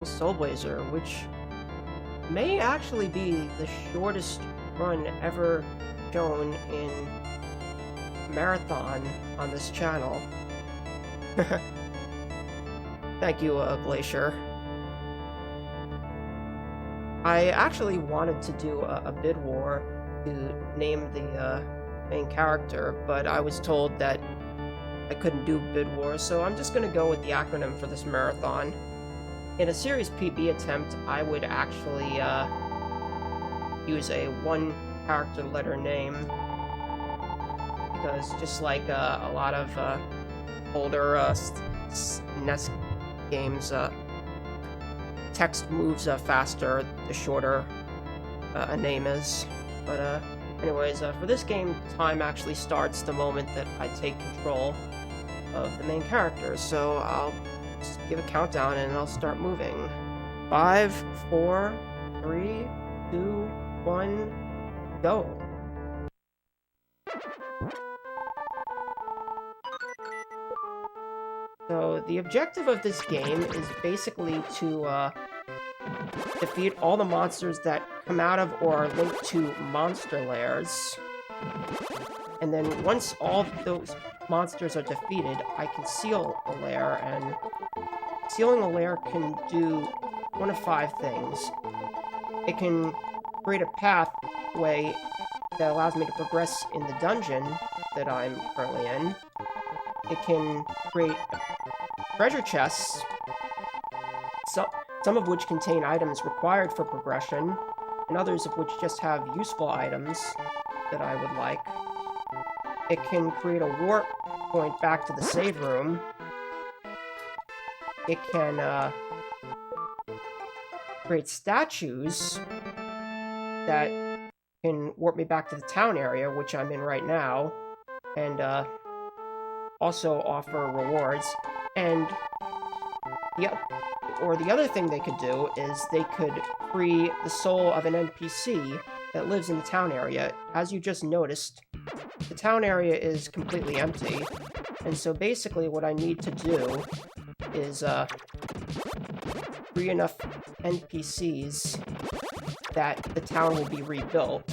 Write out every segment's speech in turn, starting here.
Soul Blazer, which may actually be the shortest run ever shown in Marathon on this channel. Thank you, Glacier. I actually wanted to do a bid war to name the main character, but I was told that I couldn't do bid war, so I'm just going to go with the acronym for this marathon. In a Series PB attempt, I would actually use a one-character letter name, because just like a lot of older NES games, text moves faster the shorter a name is. But anyways, for this game, time actually starts the moment that I take control of the main character, so I'll just give a countdown and I'll start moving. 5, 4, 3, 2, 1, go. So the objective of this game is basically to defeat all the monsters that come out of or are linked to monster lairs. And then once all those monsters are defeated, I can seal a lair, and sealing a lair can do one of 5 things. It can create a pathway that allows me to progress in the dungeon that I'm currently in. It can create treasure chests, some of which contain items required for progression, and others of which just have useful items that I would like. It can create a warp point back to the save room. It can create statues that can warp me back to the town area, which I'm in right now, and also offer rewards. And the other thing they could do is they could free the soul of an NPC that lives in the town area. As you just noticed, the town area is completely empty, and so basically what I need to do is free enough NPCs that the town will be rebuilt.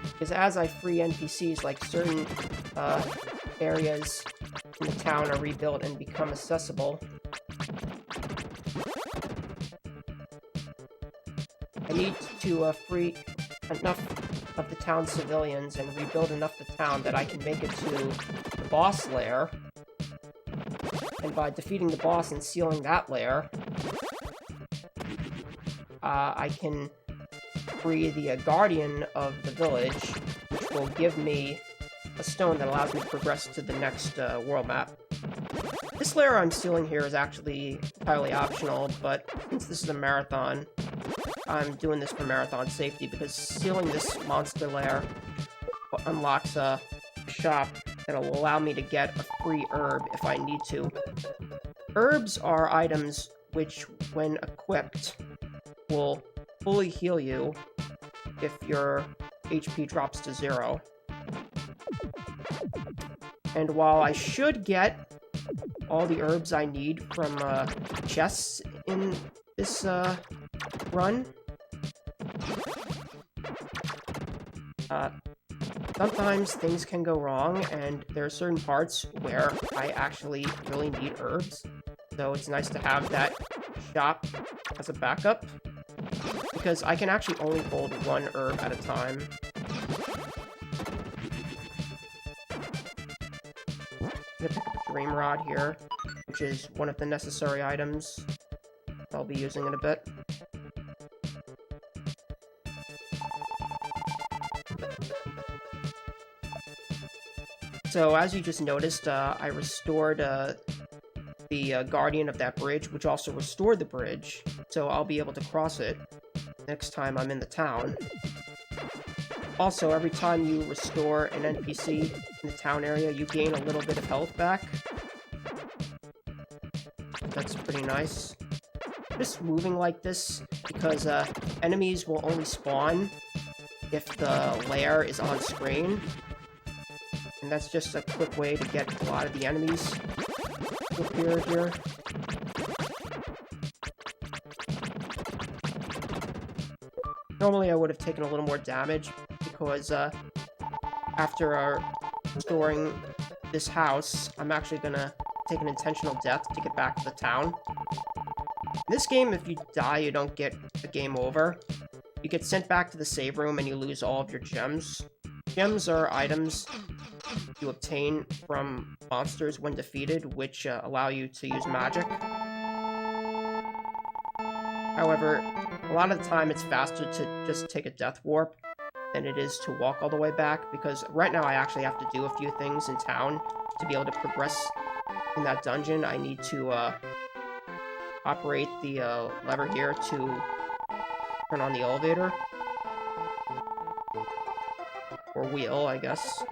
Because as I free NPCs, like certain areas in the town are rebuilt and become accessible. I need to free enough of the town's civilians and rebuild enough of the town that I can make it to the boss lair. And by defeating the boss and sealing that lair, I can free the guardian of the village, which will give me a stone that allows me to progress to the next world map. This lair I'm sealing here is actually entirely optional, but since this is a marathon, I'm doing this for marathon safety, because sealing this monster lair unlocks a shop that will allow me to get a free herb if I need to. Herbs are items which, when equipped, will fully heal you if your HP drops to 0. And while I should get all the herbs I need from chests in this run, sometimes things can go wrong, and there are certain parts where I actually really need herbs, so it's nice to have that shop as a backup, because I can actually only hold 1 herb at a time. I'm gonna pick up a Dream Rod here, which is one of the necessary items I'll be using in a bit. So, as you just noticed, I restored the guardian of that bridge, which also restored the bridge, so I'll be able to cross it next time I'm in the town. Also, every time you restore an NPC in the town area, you gain a little bit of health back. That's pretty nice. Just moving like this, because enemies will only spawn if the lair is on screen. And that's just a quick way to get a lot of the enemies to appear here. Normally I would have taken a little more damage, because after restoring this house, I'm actually gonna take an intentional death to get back to the town. In this game, if you die, you don't get a game over. You get sent back to the save room and you lose all of your gems. Gems are items you obtain from monsters when defeated, which allow you to use magic. However, a lot of the time it's faster to just take a death warp than it is to walk all the way back, because right now I actually have to do a few things in town to be able to progress in that dungeon. I need to operate the lever here to turn on the elevator. Or wheel, I guess.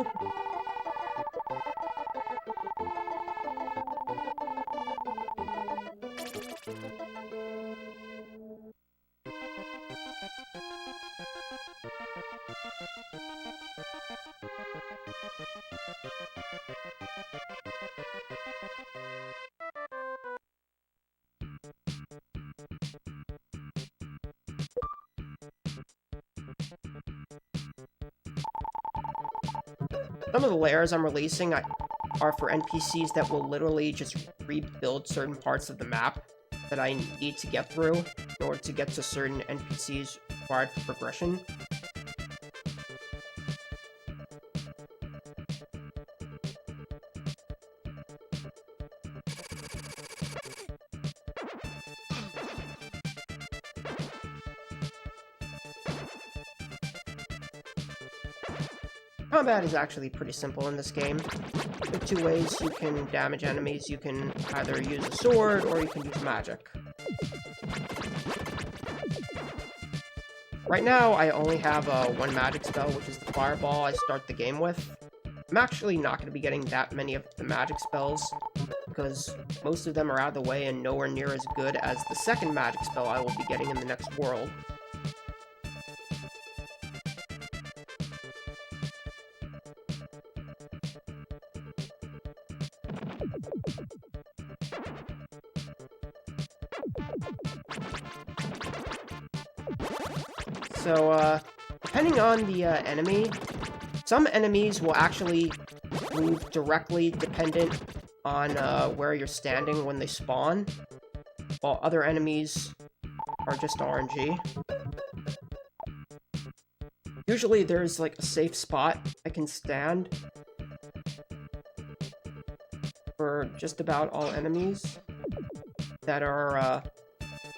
Some of the layers I'm releasing are for NPCs that will literally just rebuild certain parts of the map that I need to get through in order to get to certain NPCs required for progression. Combat is actually pretty simple in this game. There are two ways you can damage enemies. You can either use a sword, or you can use magic. Right now, I only have one magic spell, which is the fireball I start the game with. I'm actually not going to be getting that many of the magic spells, because most of them are out of the way and nowhere near as good as the second magic spell I will be getting in the next world. So, depending on the enemy, some enemies will actually move directly dependent on where you're standing when they spawn, while other enemies are just RNG. Usually there's like a safe spot I can stand for just about all enemies that are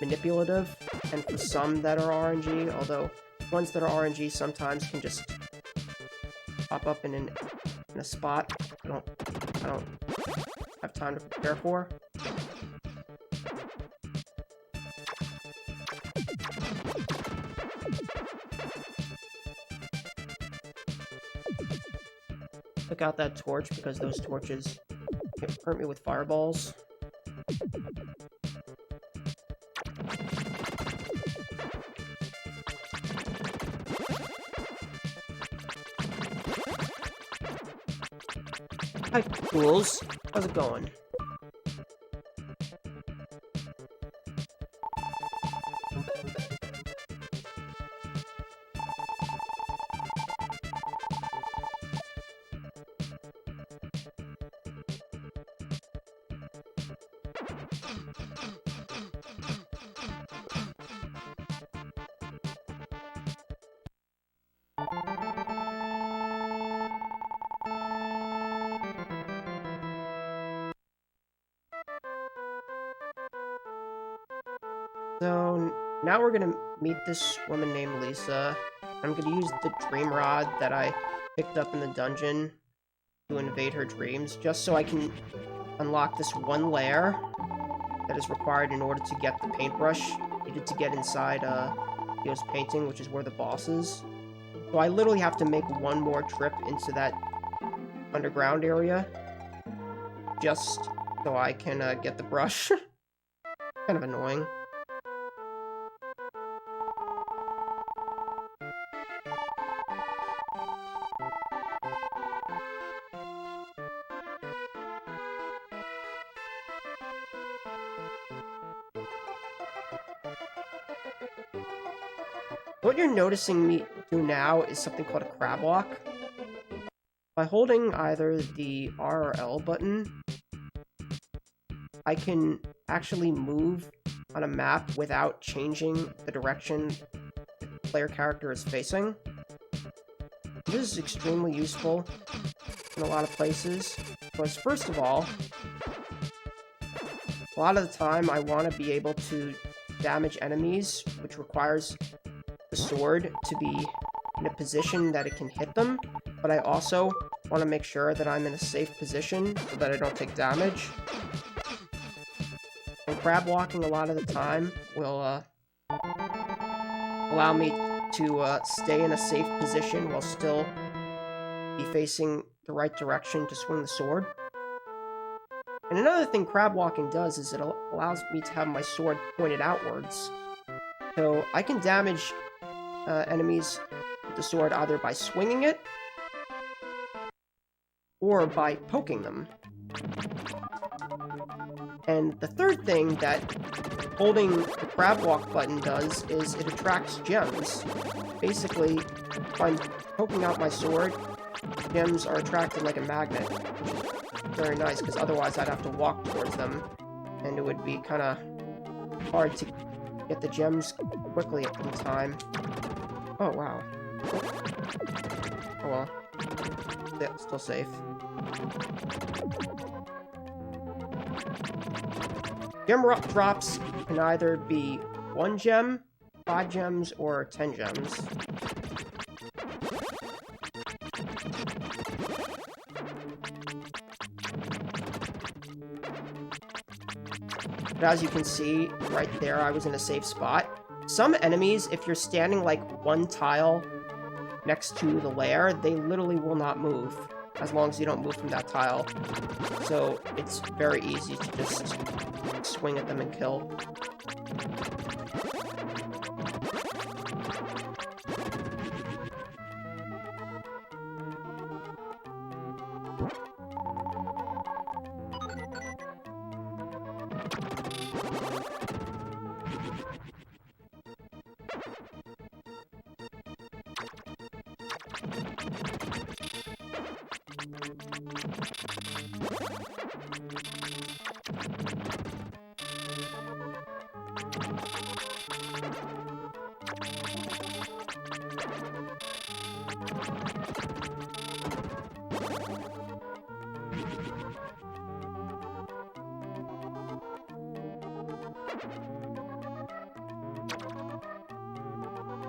manipulative, and for some that are RNG, although ones that are RNG sometimes can just pop up in a spot I don't have time to prepare for. Took out that torch because those torches hurt me with fireballs. Hi, ghouls. How's it going? So, now we're gonna meet this woman named Lisa. I'm gonna use the dream rod that I picked up in the dungeon to invade her dreams, just so I can unlock this one lair that is required in order to get the paintbrush needed to get inside Theo's painting, which is where the boss is. So I literally have to make one more trip into that underground area just so I can get the brush. Kind of annoying. What you're noticing me do now is something called a crab walk. By holding either the R or L button, I can actually move on a map without changing the direction the player character is facing. This is extremely useful in a lot of places, because first of all, a lot of the time I want to be able to damage enemies, which requires the sword to be in a position that it can hit them, but I also want to make sure that I'm in a safe position so that I don't take damage. And crab walking a lot of the time will allow me to stay in a safe position while still be facing the right direction to swing the sword. And another thing crab walking does is it allows me to have my sword pointed outwards. So I can damage enemies with the sword either by swinging it or by poking them. And the third thing that holding the crab walk button does is it attracts gems. Basically, if I'm poking out my sword, gems are attracted like a magnet, which is very nice, because otherwise I'd have to walk towards them, and it would be kind of hard to get the gems quickly in time. Oh, wow. Oh, well. Yeah, still safe. Gem drops can either be 1 gem, 5 gems, or 10 gems. But as you can see, right there, I was in a safe spot. Some enemies, if you're standing like 1 tile next to the lair, they literally will not move, as long as you don't move from that tile. So it's very easy to just swing at them and kill.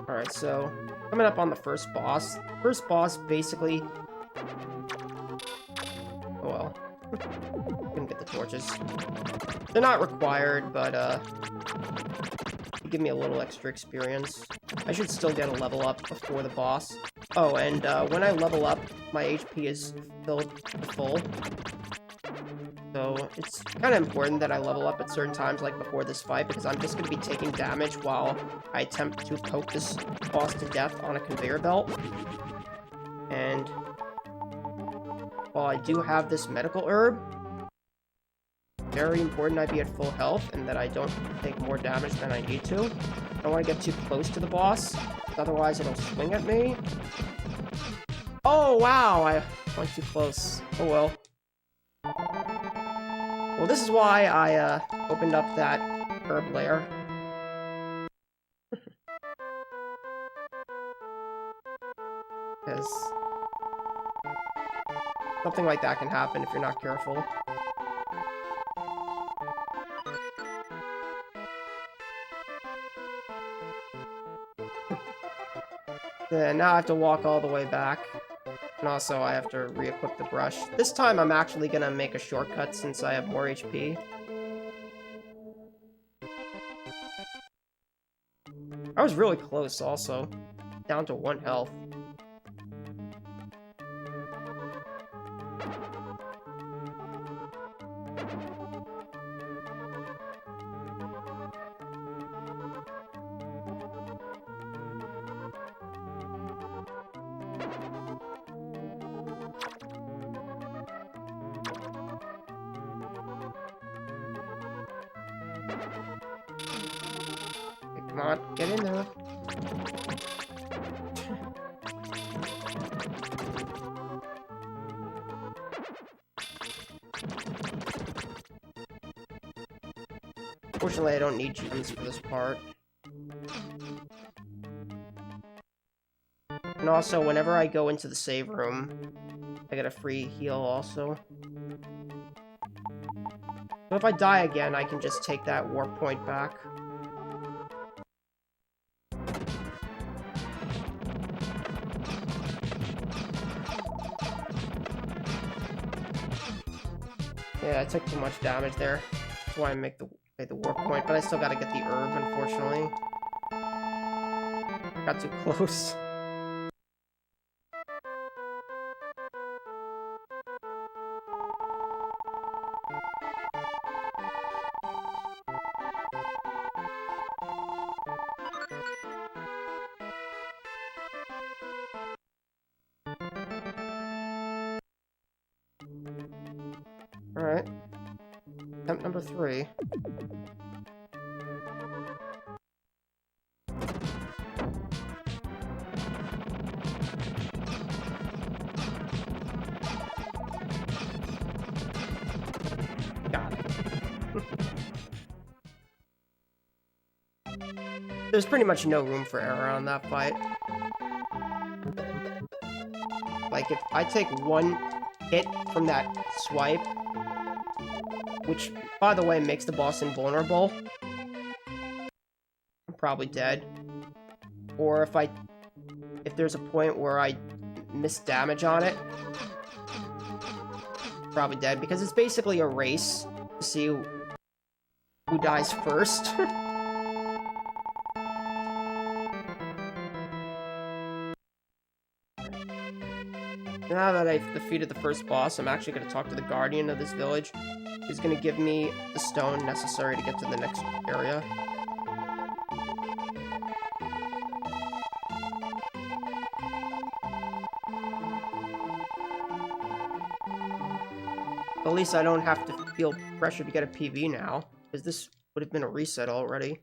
Alright, so coming up on the first boss. First boss basically... Oh well. Couldn't get the torches. They're not required, but they give me a little extra experience. I should still get a level up before the boss. Oh, and when I level up, my HP is filled to full. So it's kind of important that I level up at certain times, like before this fight, because I'm just going to be taking damage while I attempt to poke this boss to death on a conveyor belt. And while I do have this medical herb, very important I be at full health and that I don't take more damage than I need to. I don't want to get too close to the boss, otherwise it'll swing at me. Oh, wow! I went too close. Oh, well. Well, this is why I opened up that herb lair. Because something like that can happen if you're not careful. Then now I have to walk all the way back. And also, I have to re-equip the brush. This time, I'm actually gonna make a shortcut since I have more HP. I was really close, also. Down to 1 health. Come on, get in there. Fortunately, I don't need gems for this part. And also, whenever I go into the save room, I get a free heal also. So if I die again, I can just take that warp point back. Yeah, I took too much damage there. That's why I make the warp point, but I still gotta get the herb, unfortunately. Got too close. Alright. Attempt number 3. Got it. There's pretty much no room for error on that fight. Like, if I take one hit from that swipe, which, by the way, makes the boss invulnerable, I'm probably dead. Or if there's a point where I miss damage on it, probably dead, because it's basically a race to see who dies first. Now that I've defeated the first boss, I'm actually going to talk to the guardian of this village, who's going to give me the stone necessary to get to the next area. At least I don't have to feel pressure to get a PV now, because this would have been a reset already.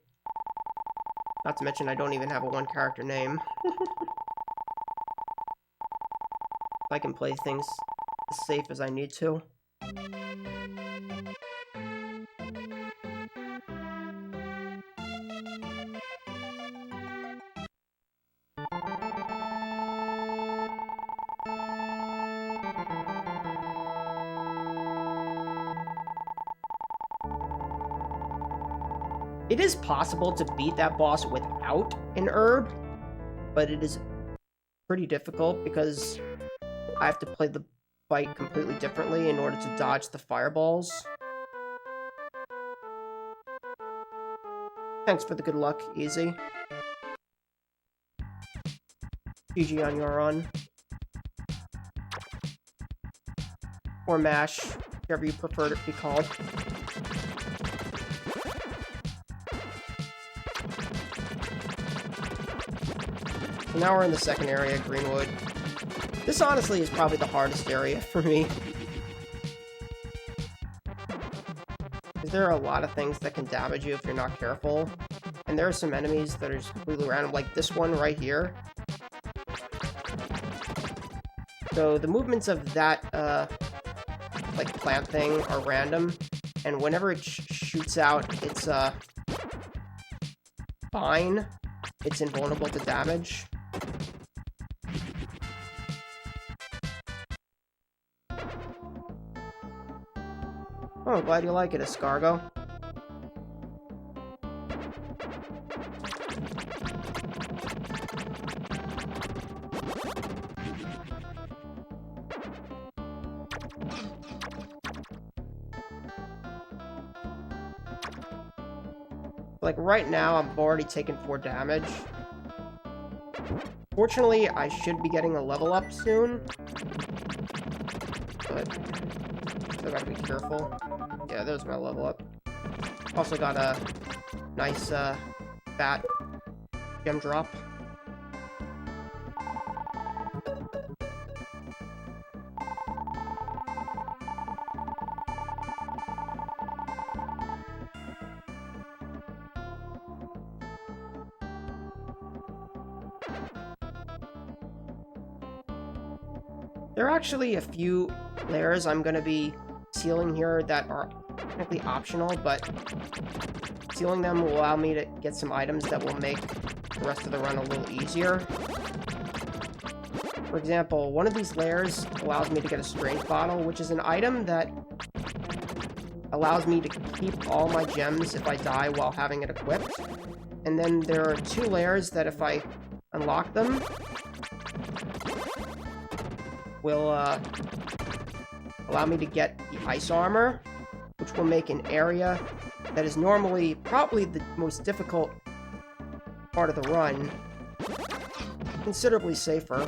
Not to mention I don't even have a one-character name. I can play things as safe as I need to. It is possible to beat that boss without an herb, but it is pretty difficult because I have to play the fight completely differently in order to dodge the fireballs. Thanks for the good luck, Easy. GG on your run. Or MASH, whichever you prefer it to be called. So now we're in the second area, Greenwood. This honestly is probably the hardest area for me. Because there are a lot of things that can damage you if you're not careful. And there are some enemies that are just completely random, like this one right here. So the movements of that, like, plant thing are random. And whenever it shoots out its, vine, it's invulnerable to damage. Oh, I'm glad you like it, Escargot. Like, right now, I'm already taking 4 damage. Fortunately, I should be getting a level up soon. But still gotta be careful. Yeah, there's my level up. Also got a nice, fat gem drop. There are actually a few layers I'm gonna be sealing here that are technically optional, but sealing them will allow me to get some items that will make the rest of the run a little easier. For example, one of these layers allows me to get a strength bottle, which is an item that allows me to keep all my gems if I die while having it equipped. And then there are 2 layers that if I unlock them, will allow me to get the ice armor, which will make an area that is normally probably the most difficult part of the run considerably safer.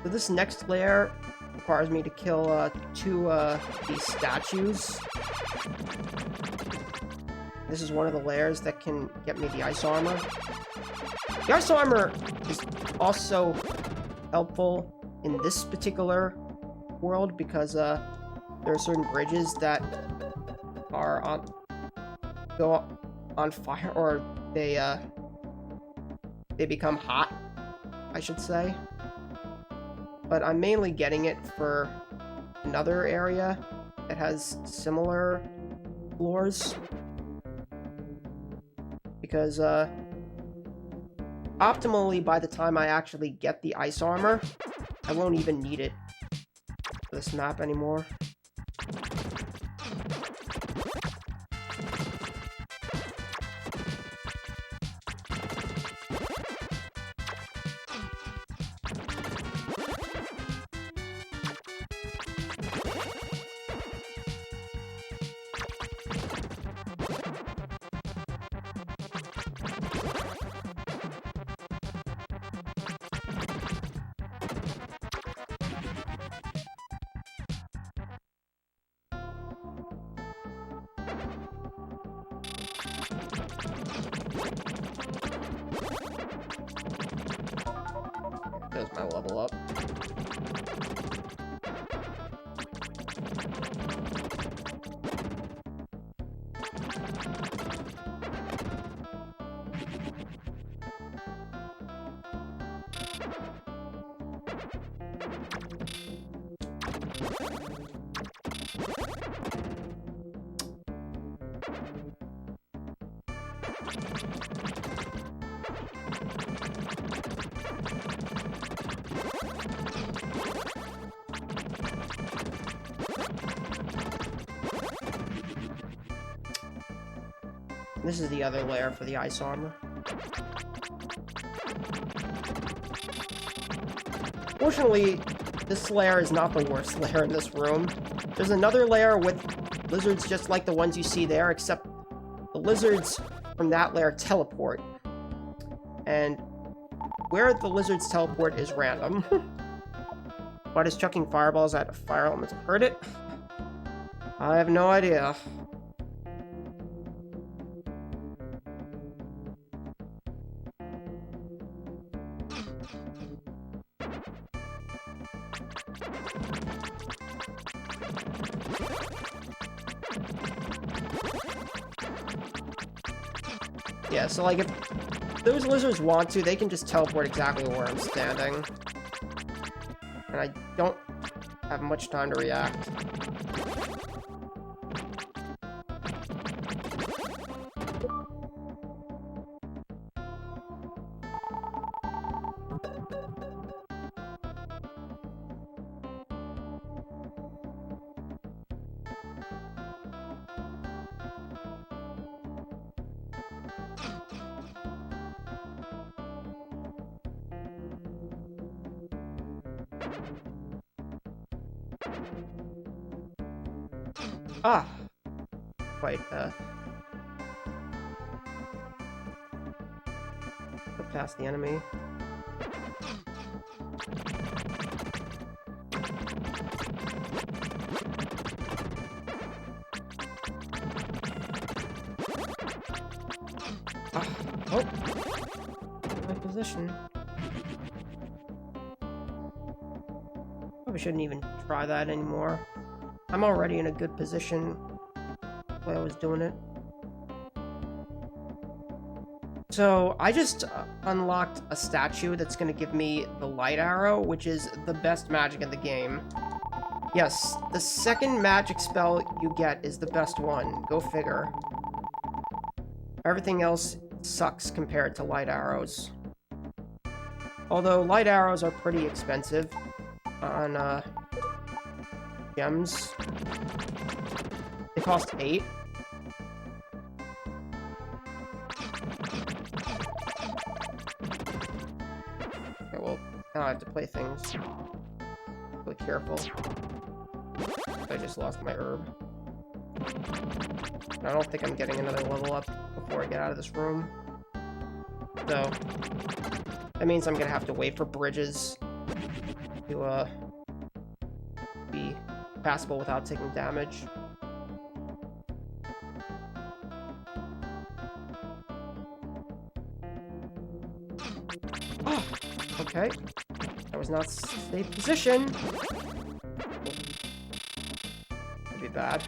So this next layer requires me to kill 2 these statues. This is one of the layers that can get me the ice armor. The ice armor is also helpful in this particular world because there are certain bridges that are go on fire, or they become hot, I should say. But I'm mainly getting it for another area that has similar floors. Because, optimally, by the time I actually get the ice armor, I won't even need it for this map anymore. There's my level up. This is the other layer for the ice armor. Fortunately, this layer is not the worst layer in this room. There's another layer with lizards just like the ones you see there, except the lizards from that layer teleport. And where the lizards teleport is random. Why does chucking fireballs at fire elements hurt it? I have no idea. Yeah, so like if those lizards want to, they can just teleport exactly where I'm standing. And I don't have much time to react. Ah! Quite, past the enemy. Oh! My position. Probably shouldn't even try that anymore. I'm already in a good position the way I was doing it. So, I just unlocked a statue that's going to give me the light arrow, which is the best magic in the game. Yes, the second magic spell you get is the best one. Go figure. Everything else sucks compared to light arrows. Although light arrows are pretty expensive on gems. They cost 8. Okay, well, now I have to play things really careful. I just lost my herb. I don't think I'm getting another level up before I get out of this room. So, that means I'm gonna have to wait for bridges to, be passable without taking damage. Oh, okay. That was not a safe position. Could be bad.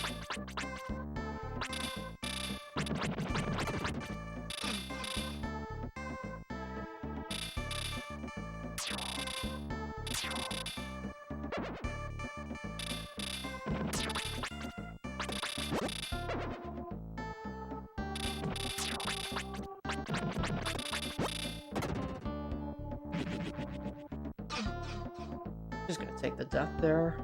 Just gonna take the death there.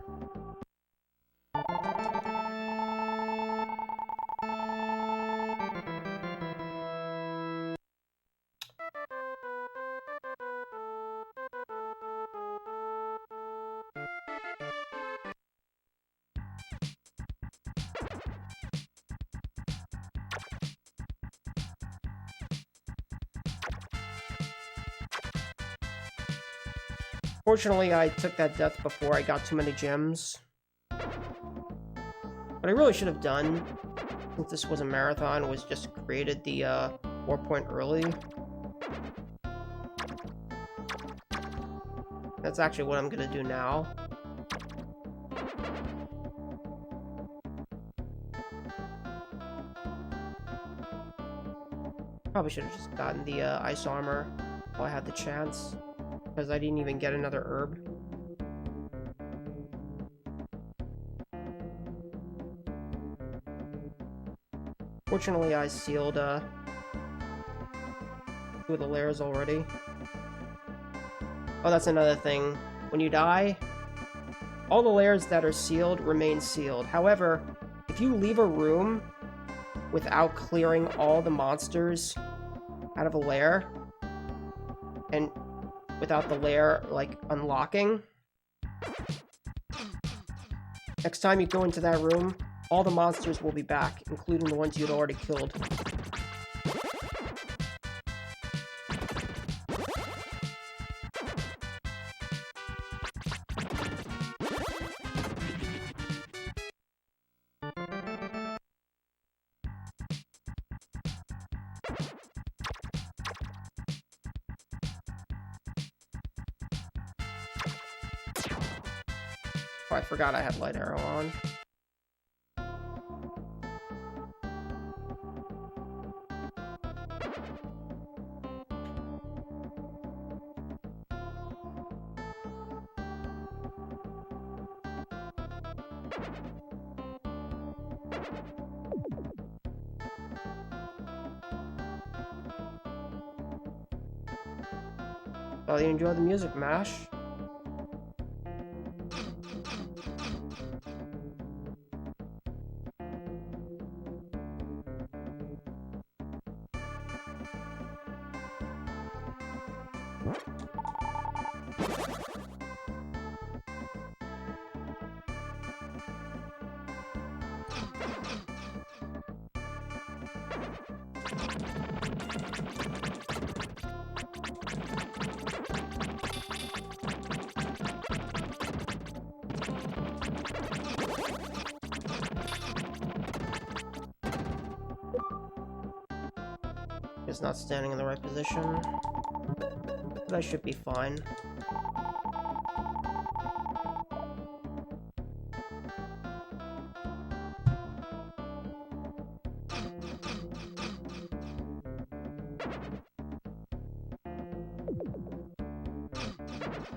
Fortunately, I took that death before I got too many gems. What I really should have done, since this was a marathon, was just created the war point early. That's actually what I'm gonna do now. Probably should have just gotten the ice armor while I had the chance. Because I didn't even get another herb. Fortunately, I sealed 2 of the layers already. Oh, that's another thing. When you die, all the layers that are sealed remain sealed. However, if you leave a room without clearing all the monsters out of a layer, and without the layer, like, unlocking, next time you go into that room, all the monsters will be back, including the ones you'd already killed. Oh, I forgot I had light arrow on. Oh, you enjoy the music, Mash? Is not standing in the right position. But I should be fine.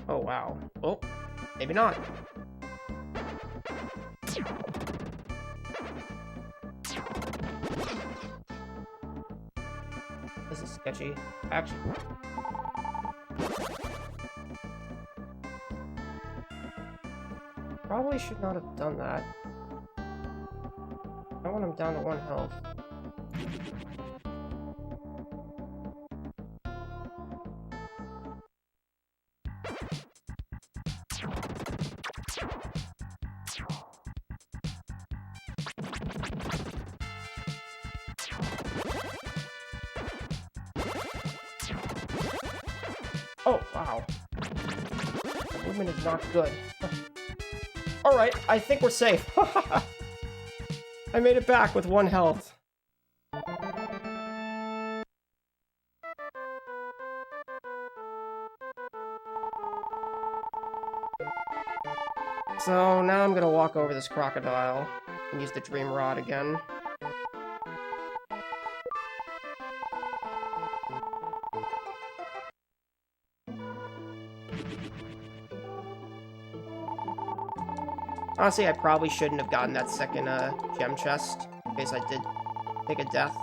Oh, wow. Oh, maybe not. This is sketchy. Actually... Probably should not have done that. I want him down to 1 health. Oh, wow. The movement is not good. Alright, I think we're safe. I made it back with 1 health. So now I'm gonna walk over this crocodile and use the dream rod again. Honestly, I probably shouldn't have gotten that second gem chest, in case I did take a death.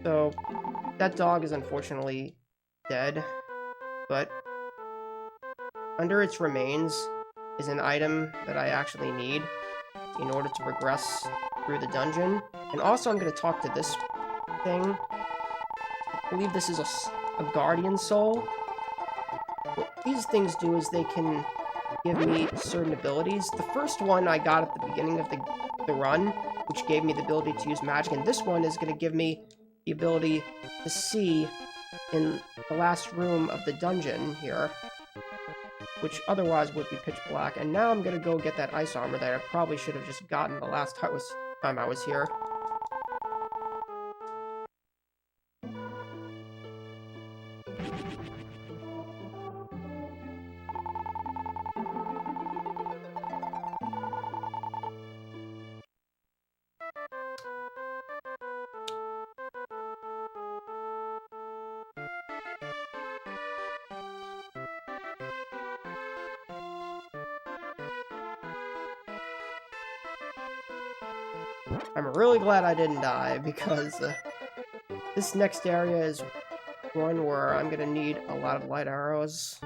So, that dog is unfortunately dead, but under its remains is an item that I actually need in order to progress through the dungeon. And also I'm going to talk to this thing. I believe this is a guardian soul. What these things do is they can give me certain abilities. The first one I got at the beginning of the run, which gave me the ability to use magic, and this one is going to give me the ability to see in the last room of the dungeon here, which otherwise would be pitch black. And now I'm going to go get that ice armor that I probably should have just gotten the last time I was here. I'm really glad I didn't die, because this next area is one where I'm gonna need a lot of light arrows.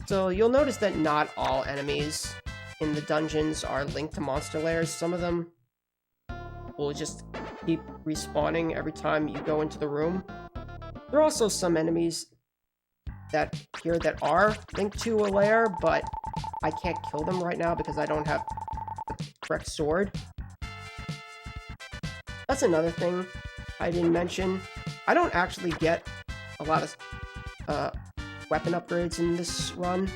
So you'll notice that not all enemies in the dungeons are linked to monster lairs. Some of them will just keep respawning every time you go into the room. There are also some enemies that are linked to a lair, but I can't kill them right now because I don't have the correct sword. That's another thing I didn't mention. I don't actually get a lot of weapon upgrades in this run.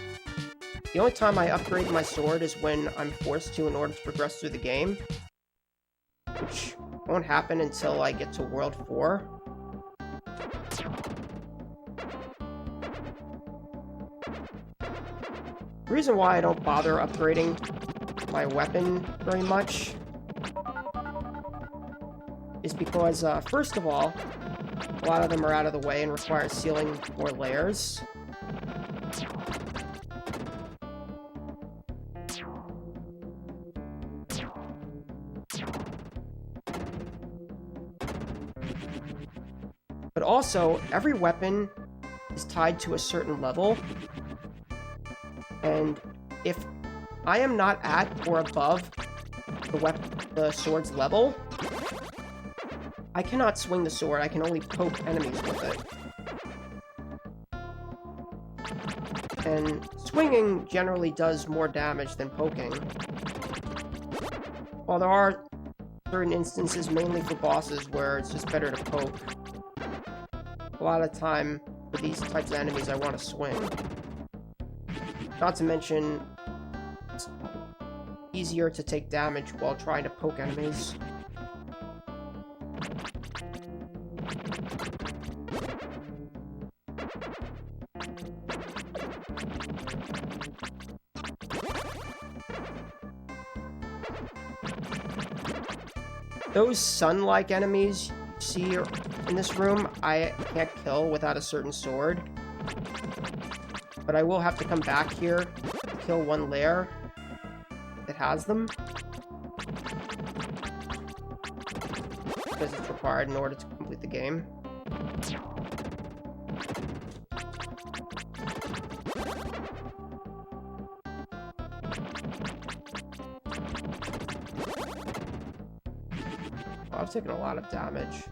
The only time I upgrade my sword is when I'm forced to in order to progress through the game, which won't happen until I get to World 4. The reason why I don't bother upgrading my weapon very much is because, first of all, a lot of them are out of the way and require sealing more layers. But also, every weapon is tied to a certain level. And if I am not at or above the sword's level, I cannot swing the sword. I can only poke enemies with it. And swinging generally does more damage than poking. While there are certain instances, mainly for bosses, where it's just better to poke. A lot of time, for these types of enemies I want to swing. Not to mention, it's easier to take damage while trying to poke enemies. Those sun-like enemies you see in this room, I can't kill without a certain sword. But I will have to come back here to kill one lair that has them. Because it's required in order to complete the game. Oh, I've taken a lot of damage.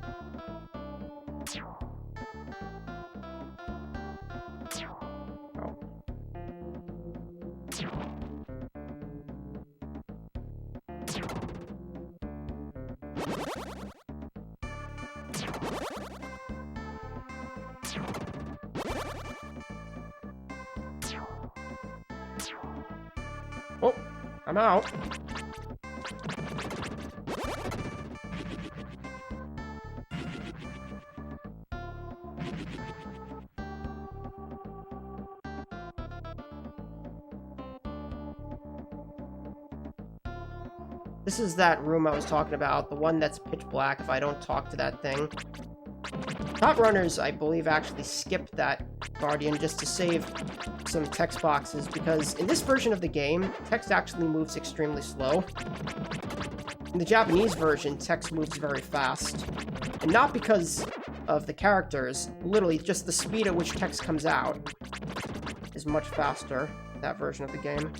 Oh, I'm out. This is that room I was talking about, the one that's pitch black if I don't talk to that thing. Top runners, I believe, actually skipped that Guardian just to save some text boxes, because in this version of the game, text actually moves extremely slow. In the Japanese version, text moves very fast. And not because of the characters, literally just the speed at which text comes out is much faster in that version of the game.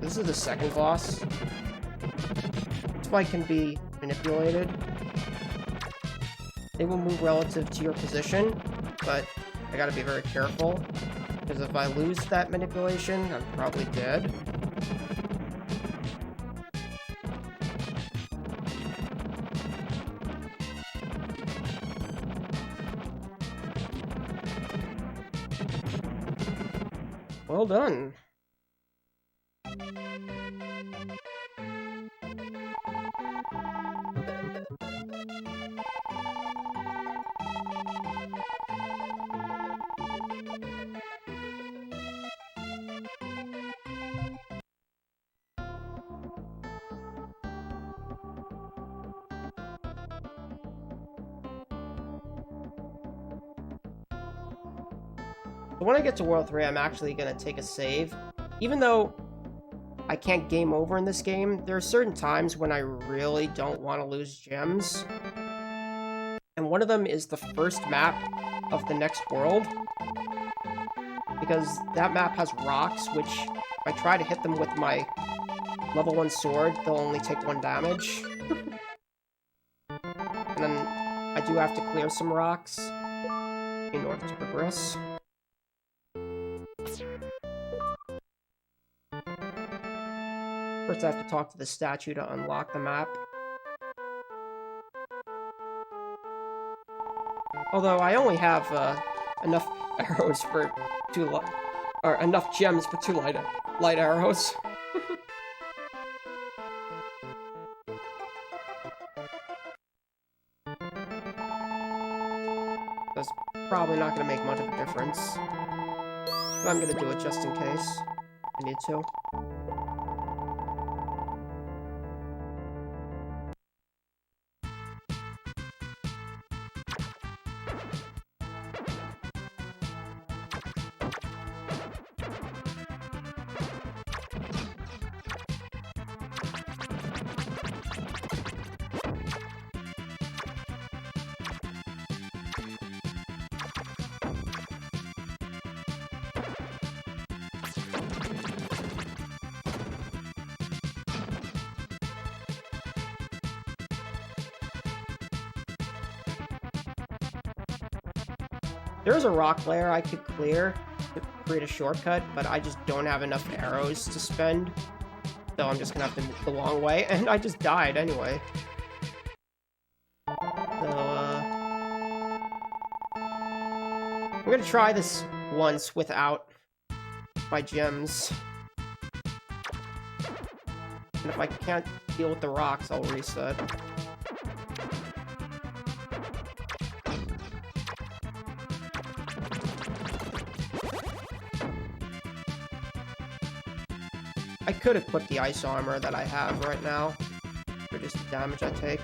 This is the second boss. This fight can be manipulated. They will move relative to your position, but I gotta be very careful, because if I lose that manipulation, I'm probably dead. Well done. So when I get to World 3, I'm actually going to take a save. Even though I can't game over in this game, there are certain times when I really don't want to lose gems. And one of them is the first map of the next world. Because that map has rocks, which if I try to hit them with my level 1 sword, they'll only take 1 damage. And then I do have to clear some rocks in order to progress. First I have to talk to the statue to unlock the map. Although I only have enough arrows for or enough gems for 2 light arrows. That's probably not going to make much of a difference. But I'm going to do it just in case I need to. There's a rock layer I could clear to create a shortcut, but I just don't have enough arrows to spend. So I'm just gonna have to move the long way, and I just died anyway. So, I'm gonna try this once without my gems. And if I can't deal with the rocks, I'll reset. I could equip the ice armor that I have right now for just the damage I take.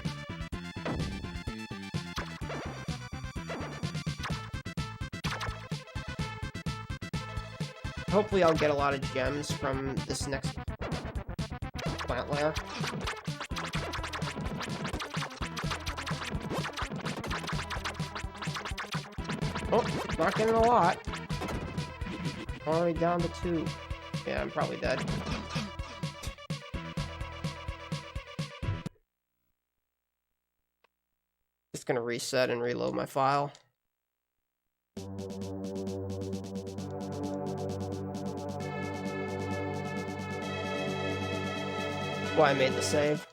Hopefully I'll get a lot of gems from this next plant layer. Oh, not getting a lot. Already down to 2. Yeah, I'm probably dead. Just gonna reset and reload my file. Why I made the save.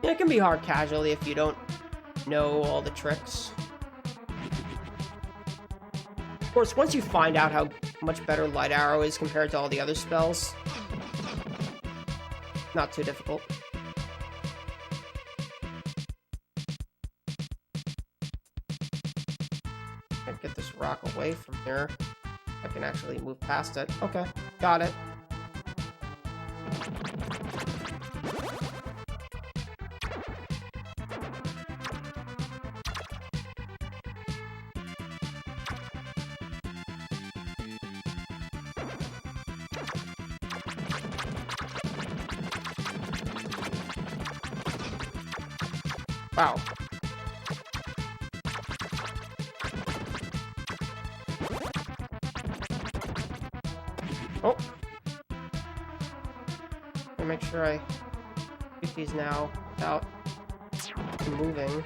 It can be hard casually if you don't know all the tricks. Of course, once you find out how much better Light Arrow is compared to all the other spells, not too difficult. Can't get this rock away from here. I can actually move past it. Okay, got it. Wow. Oh. I'll make sure I get these now without moving.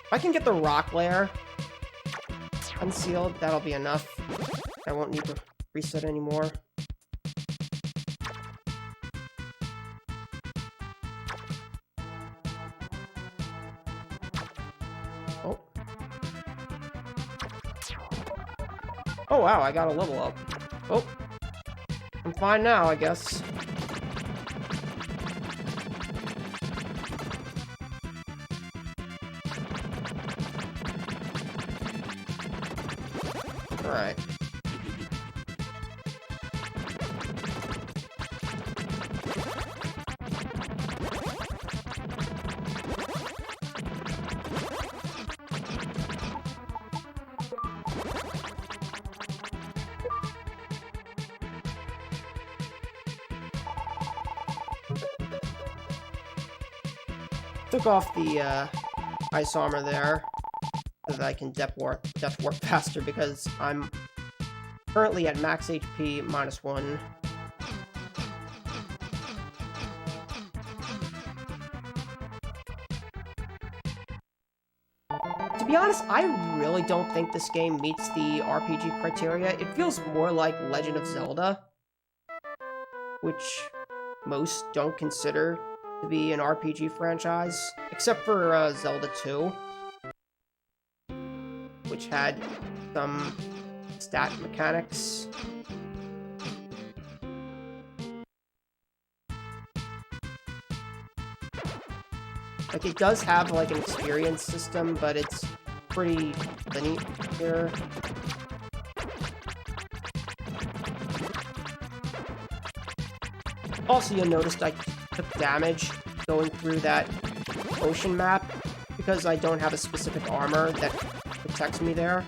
If I can get the rock layer unsealed, that'll be enough. I won't need to reset anymore. Oh wow, I got a level up. Oh. I'm fine now, I guess. Alright. Took off the ice armor there so that I can death warp faster because I'm currently at max HP -1. To be honest, I really don't think this game meets the RPG criteria. It feels more like Legend of Zelda, which most don't consider to be an RPG franchise, except for Zelda 2, which had some stat mechanics. Like, it does have, like, an experience system, but it's pretty linear. Also, you'll notice I took damage going through that ocean map because I don't have a specific armor that protects me there.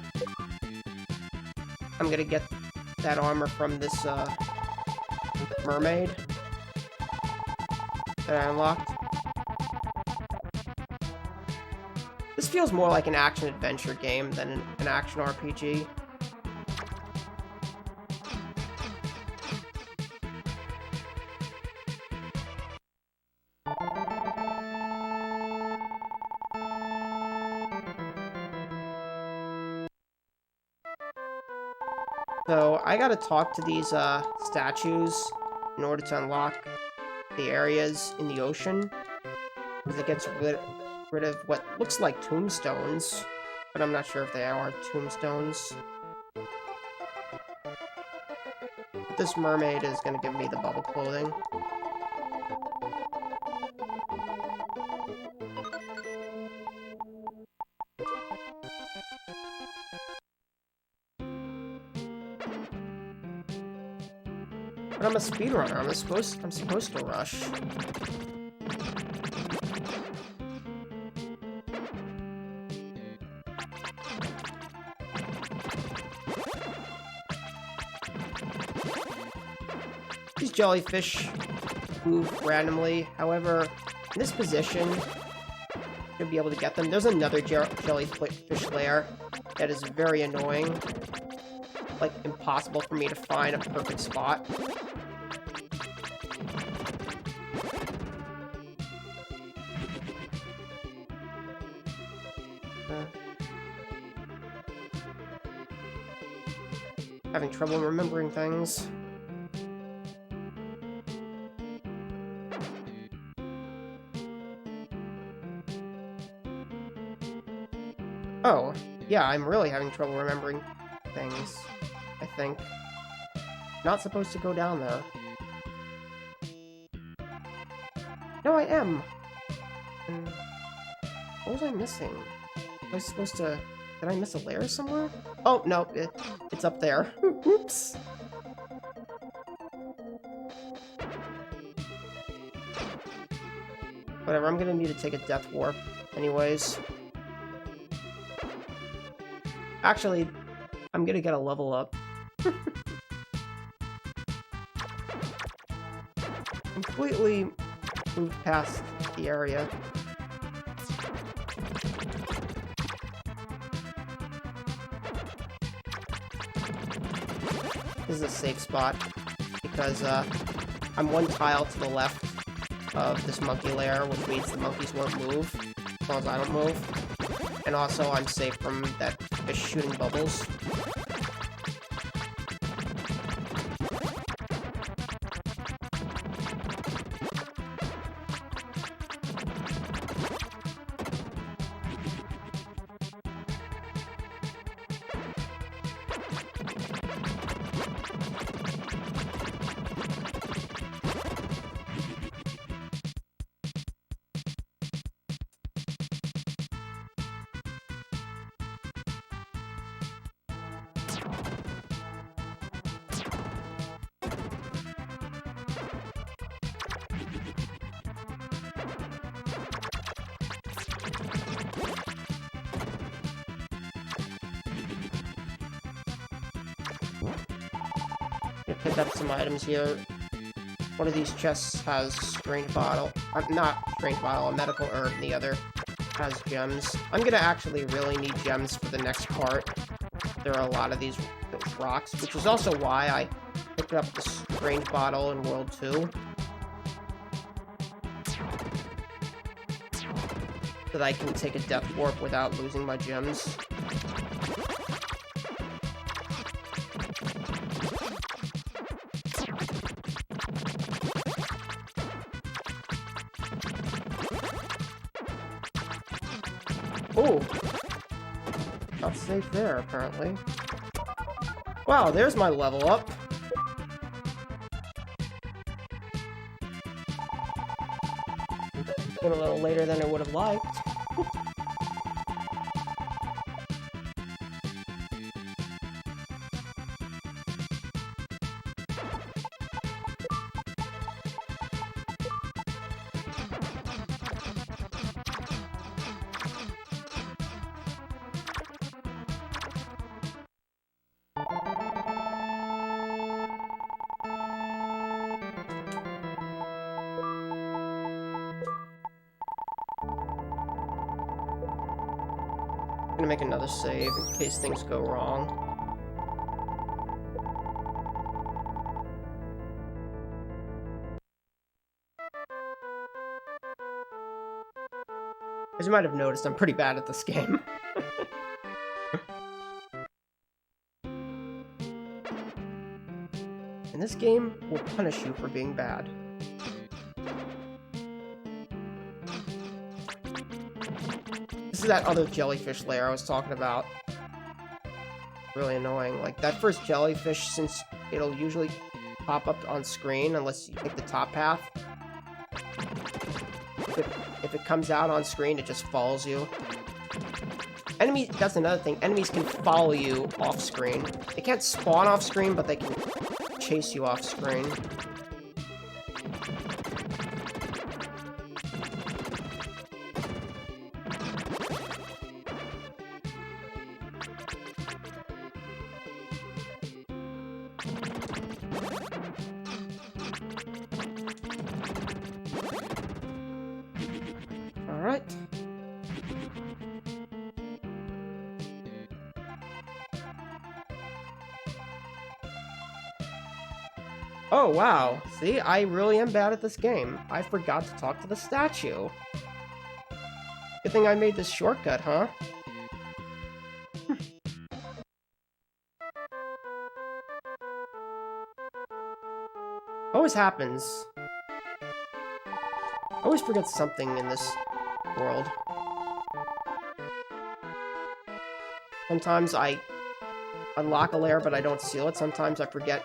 I'm gonna get that armor from this mermaid that I unlocked. This feels more like an action-adventure game than an action RPG. So, I gotta talk to these statues in order to unlock the areas in the ocean, because it gets rid of what looks like tombstones, but I'm not sure if they are tombstones. But this mermaid is gonna give me the bubble clothing. But I'm a speedrunner. I'm supposed to rush. These jellyfish move randomly. However, in this position, you'll be able to get them. There's another jellyfish lair that is very annoying. Like, impossible for me to find a perfect spot. Having trouble remembering things. Oh, yeah, I'm really having trouble remembering things, I think. Not supposed to go down there. No, I am! What was I missing? Was I supposed to... Did I miss a layer somewhere? Oh, no, it's up there. Oops! Whatever, I'm gonna need to take a death warp anyways. Actually, I'm gonna get a level up. Completely moved past the area. This is a safe spot, because I'm one tile to the left of this monkey lair, which means the monkeys won't move, as long as I don't move. And also, I'm safe from that fish shooting bubbles. Pick up some items here. One of these chests has strange bottle. Not strange bottle, a medical herb, and the other has gems. I'm gonna actually really need gems for the next part. There are a lot of those rocks, which is also why I picked up the strange bottle in World 2. So that I can take a death warp without losing my gems. Oh! Not safe there, apparently. Wow, there's my level up. Went a little later than I would have liked. I'm gonna make another save in case things go wrong. As you might have noticed, I'm pretty bad at this game. And this game will punish you for being bad. This is that other jellyfish lair I was talking about. Really annoying. Like, that first jellyfish, since it'll usually pop up on screen unless you take the top path. If it comes out on screen, it just follows you. Enemies, that's another thing. Enemies can follow you off screen. They can't spawn off screen, but they can chase you off screen. Alright. Oh, wow. See, I really am bad at this game. I forgot to talk to the statue. Good thing I made this shortcut, huh? Always happens. I always forget something in this world. Sometimes I unlock a lair, but I don't seal it. Sometimes I forget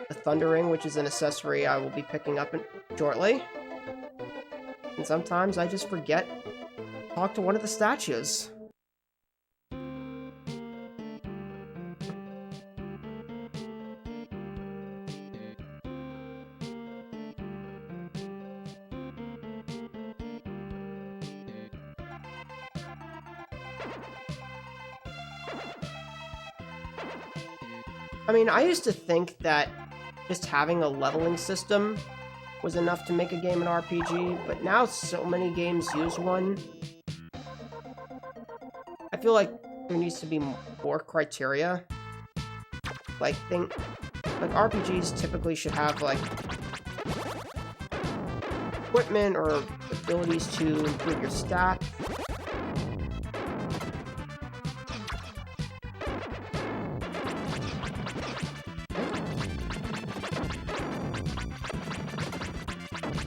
the Thunder Ring, which is an accessory I will be picking up shortly. And sometimes I just forget to talk to one of the statues. I mean, I used to think that just having a leveling system was enough to make a game an RPG, but now so many games use one. I feel like there needs to be more criteria. Like RPGs typically should have, like, equipment or abilities to improve your stats.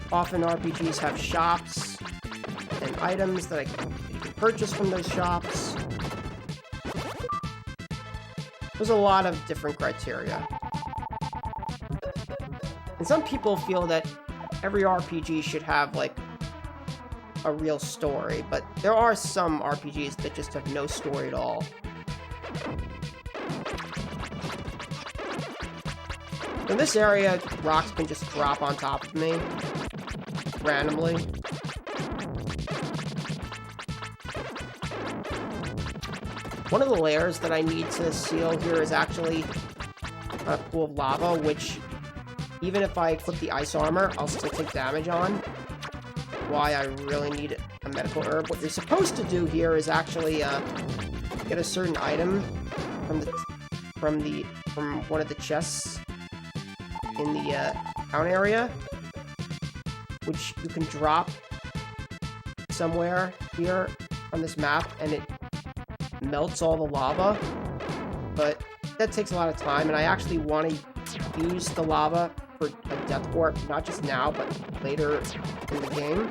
Often RPGs have shops and items that you can purchase from those shops. There's a lot of different criteria. And some people feel that every RPG should have, like, a real story, but there are some RPGs that just have no story at all. In this area, rocks can just drop on top of me randomly. One of the layers that I need to seal here is actually a pool of lava, which even if I equip the ice armor, I'll still take damage on. Why I really need a medical herb. What you're supposed to do here is actually get a certain item from one of the chests in the town area, which you can drop somewhere here on this map, and it melts all the lava. But that takes a lot of time, and I actually want to use the lava for a death warp, not just now, but later in the game.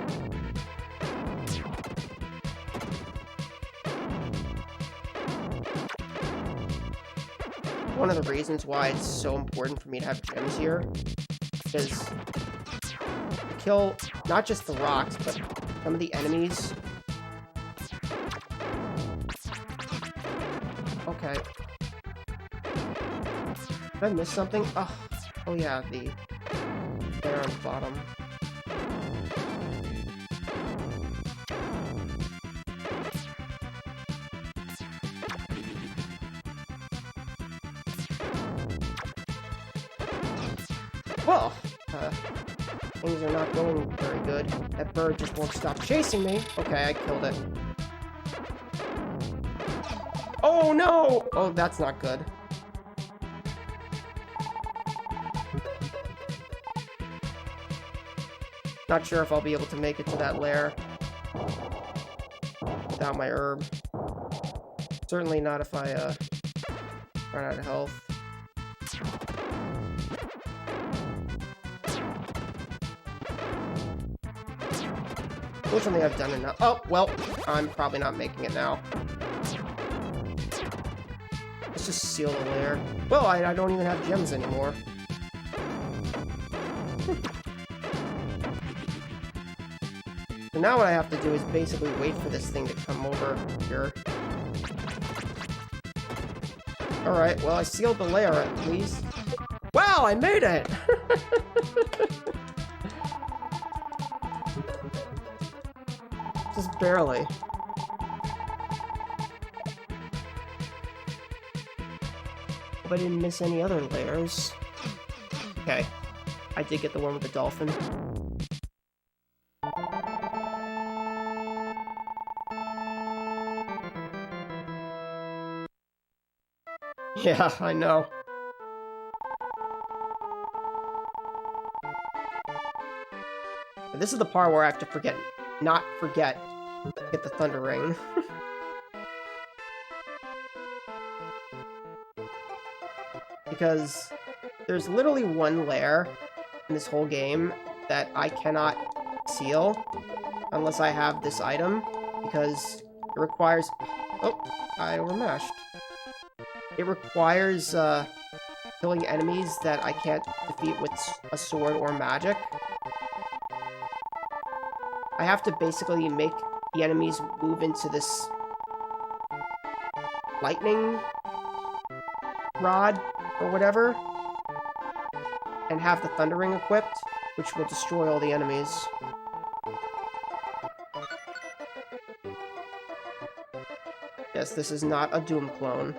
One of the reasons why it's so important for me to have gems here is to kill not just the rocks, but some of the enemies. Okay. Did I miss something? Oh yeah, there on the bottom. Well, things are not going very good. That bird just won't stop chasing me. Okay, I killed it. Oh no! Oh, that's not good. Not sure if I'll be able to make it to that lair without my herb. Certainly not if I run out of health. Fortunately, I've done enough. Oh, well, I'm probably not making it now. Let's just seal the lair. Well, I don't even have gems anymore. So now what I have to do is basically wait for this thing to come over here. Alright, well, I sealed the lair at least. Wow, I made it! Just barely. Hope I didn't miss any other lairs. Okay. I did get the one with the dolphin. Yeah, I know. And this is the part where I have to not forget to get the Thunder Ring. Because there's literally one lair in this whole game that I cannot seal unless I have this item, because it requires... Oh, I overmashed. It requires killing enemies that I can't defeat with a sword or magic. I have to basically make the enemies move into this lightning rod or whatever, and have the Thunder Ring equipped, which will destroy all the enemies. Yes, this is not a Doom clone.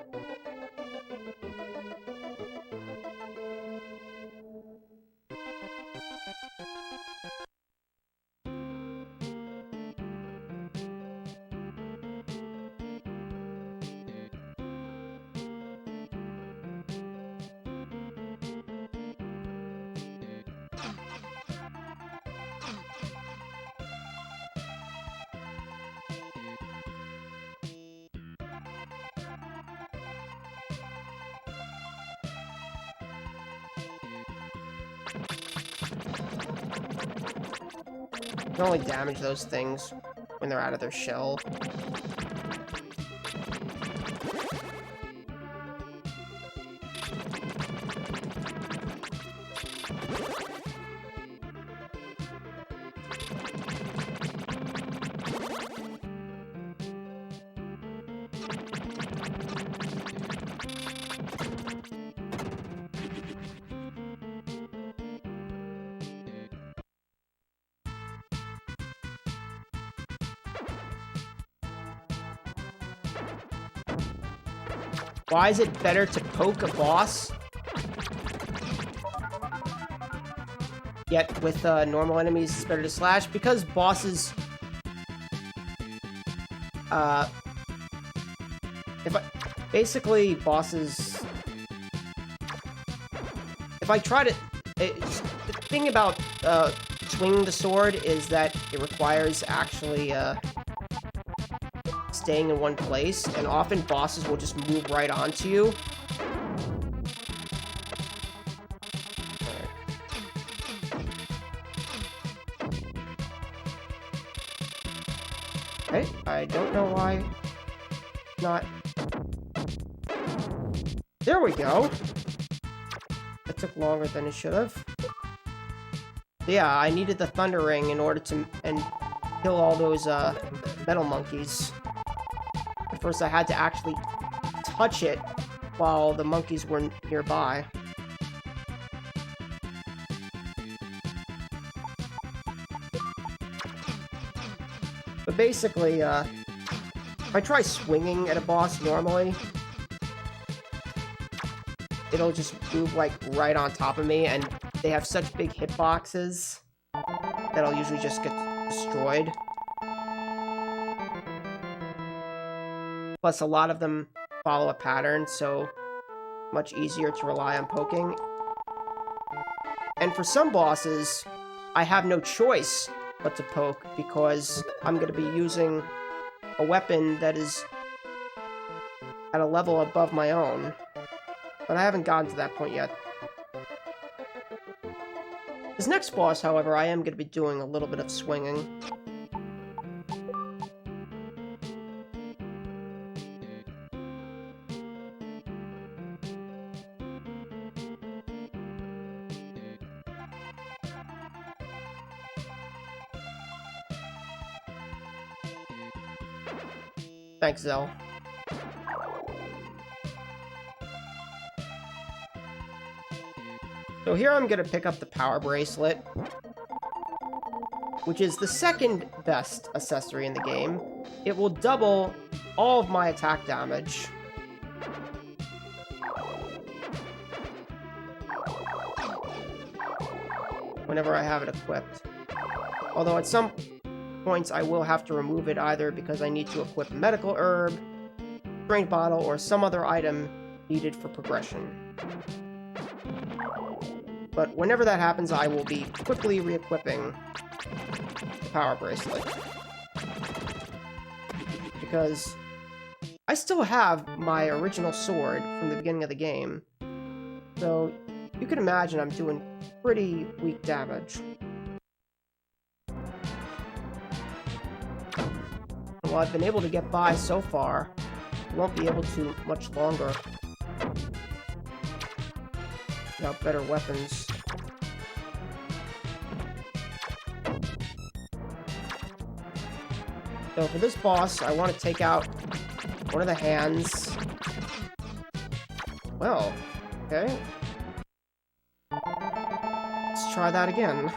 You can only damage those things when they're out of their shell. Why is it better to poke a boss Yet with normal enemies, it's better to slash because bosses. Basically bosses. If I try to, the thing about swinging the sword is that it requires actually staying in one place, and often bosses will just move right onto you. Okay, I don't know why not. There we go. That took longer than it should have. Yeah, I needed the Thunder Ring in order to kill all those metal monkeys. At first, I had to actually touch it while the monkeys were nearby. But basically, if I try swinging at a boss normally, it'll just move, like, right on top of me, and they have such big hitboxes that I'll usually just get destroyed. Plus, a lot of them follow a pattern, so much easier to rely on poking. And for some bosses, I have no choice but to poke, because I'm going to be using a weapon that is at a level above my own. But I haven't gotten to that point yet. This next boss, however, I am going to be doing a little bit of swinging. Thanks, Zell. So here I'm going to pick up the Power Bracelet, which is the second best accessory in the game. It will double all of my attack damage. Whenever I have it equipped. Although at some points I will have to remove it either because I need to equip a medical herb, drink bottle, or some other item needed for progression. But whenever that happens, I will be quickly re-equipping the Power Bracelet. Because I still have my original sword from the beginning of the game. So you can imagine I'm doing pretty weak damage. Well, I've been able to get by so far. I won't be able to much longer without better weapons. So for this boss, I want to take out one of the hands. Well, okay. Let's try that again.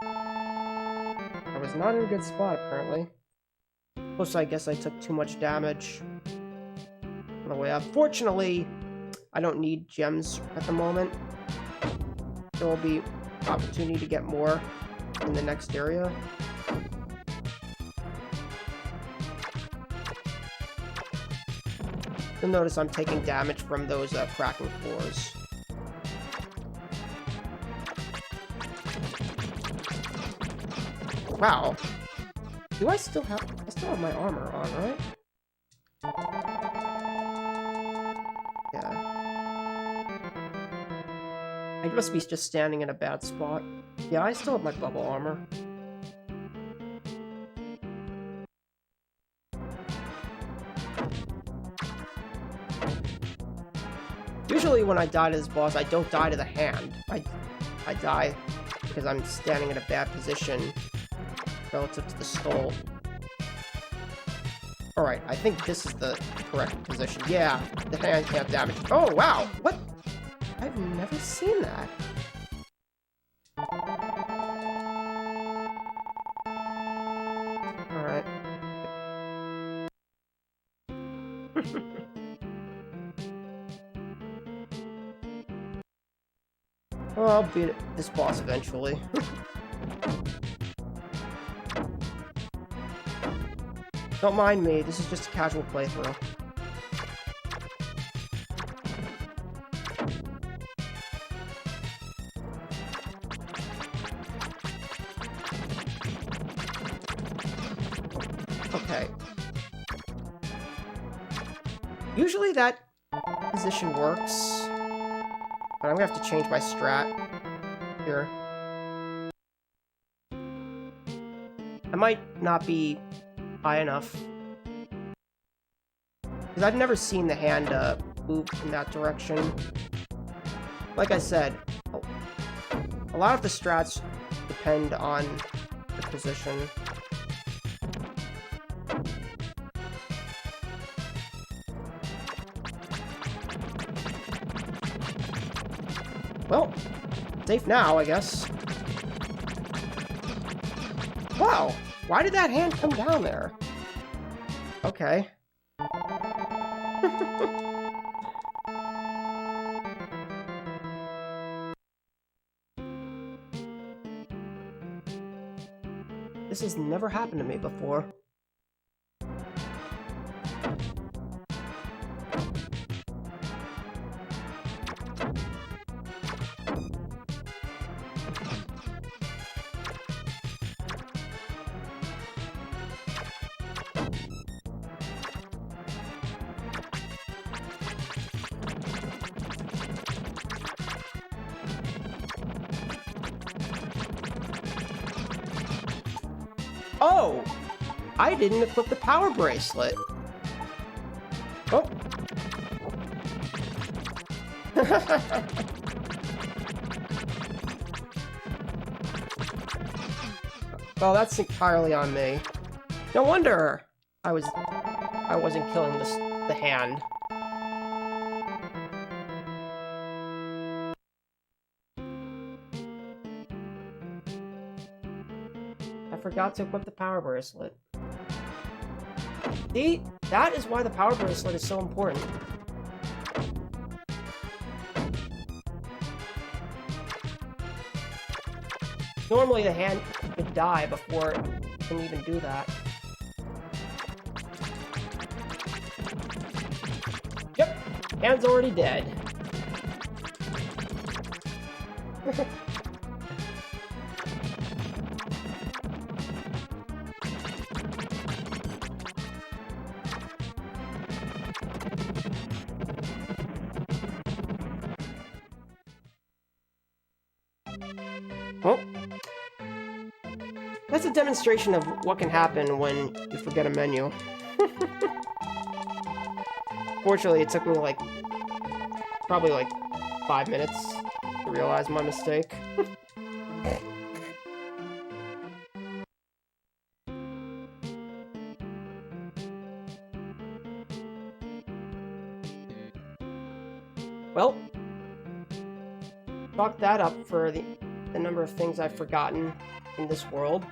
I was not in a good spot, apparently. Plus, I guess I took too much damage on the way up. Fortunately, I don't need gems at the moment. There will be opportunity to get more in the next area. You'll notice I'm taking damage from those cracking floors. Wow. I still have my armor on, right? Yeah. I must be just standing in a bad spot. Yeah, I still have my bubble armor. Usually when I die to this boss, I don't die to the hand. I die because I'm standing in a bad position relative to the skull. Alright, I think this is the correct position. Yeah, the hand can't damage. Oh, wow! What? I've never seen that. Alright. Oh, I'll beat this boss eventually. Don't mind me, this is just a casual playthrough. Okay. Usually that position works, but I'm gonna have to change my strat here. I might not be high enough, because I've never seen the hand move in that direction. Like I said, a lot of the strats depend on the position. Well, safe now, I guess. Wow, why did that hand come down there? Okay. This has never happened to me before. Oh! I didn't equip the power bracelet. Oh. Well, that's entirely on me. No wonder I wasn't killing the hand. I forgot to equip the power bracelet. See? That is why the power bracelet is so important. Normally the hand could die before it can even do that. Yep, hand's already dead. Well, that's a demonstration of what can happen when you forget a menu. Fortunately, it took me probably 5 minutes to realize my mistake. Well, chalk that up for the number of things I've forgotten in this world.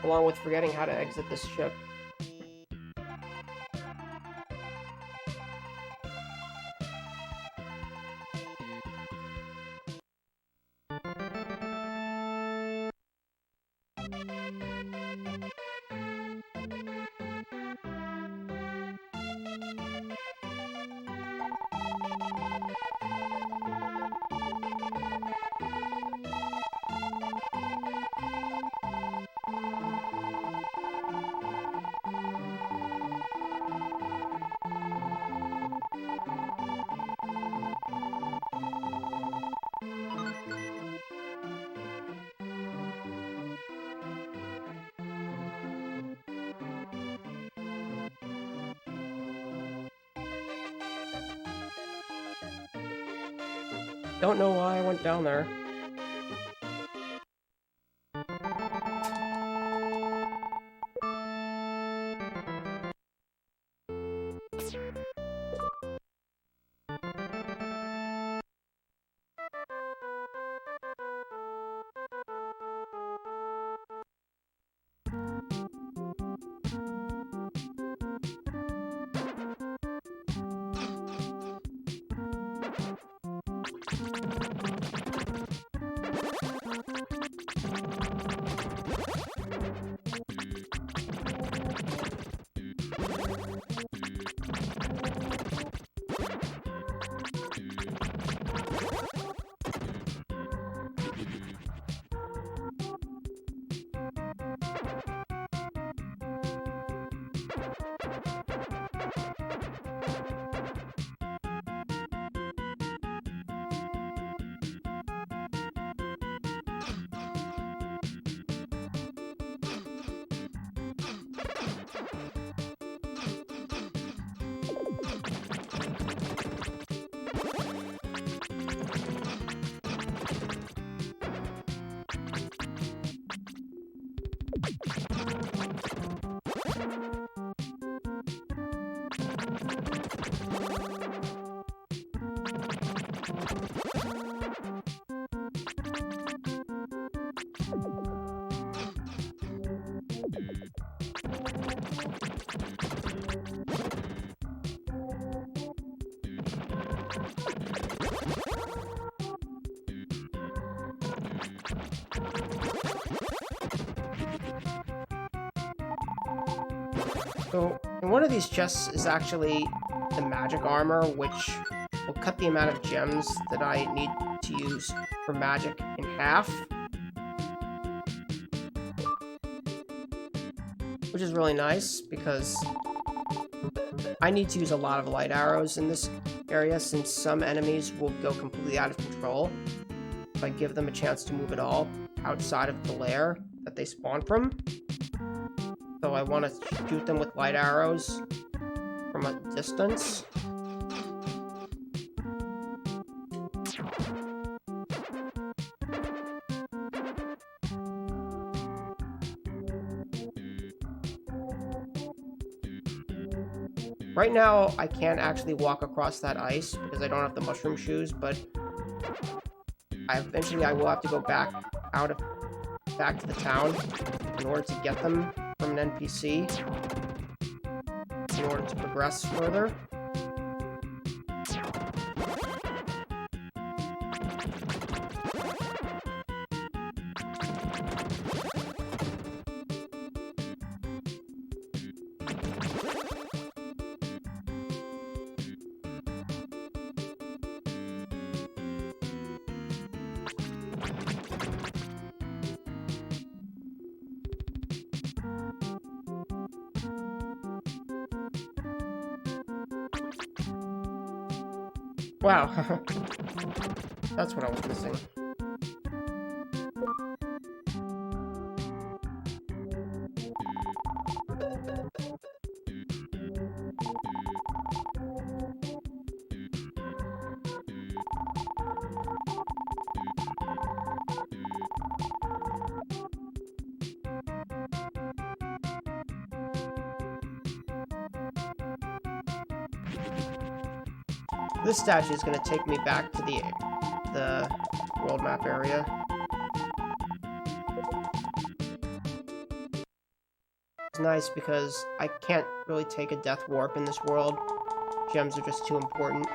Along with forgetting how to exit this ship. Don't know why I went down there. So, in one of these chests is actually the magic armor, which will cut the amount of gems that I need to use for magic in half. Which is really nice, because I need to use a lot of light arrows in this area, since some enemies will go completely out of control if I give them a chance to move at all outside of the lair that they spawn from. So I want to shoot them with light arrows from a distance. Right now, I can't actually walk across that ice because I don't have the mushroom shoes, but eventually I will have to go back to the town in order to get them from an NPC in order to progress further. Wow, that's what I was missing. This statue is going to take me back to the world map area. It's nice because I can't really take a death warp in this world. Gems are just too important.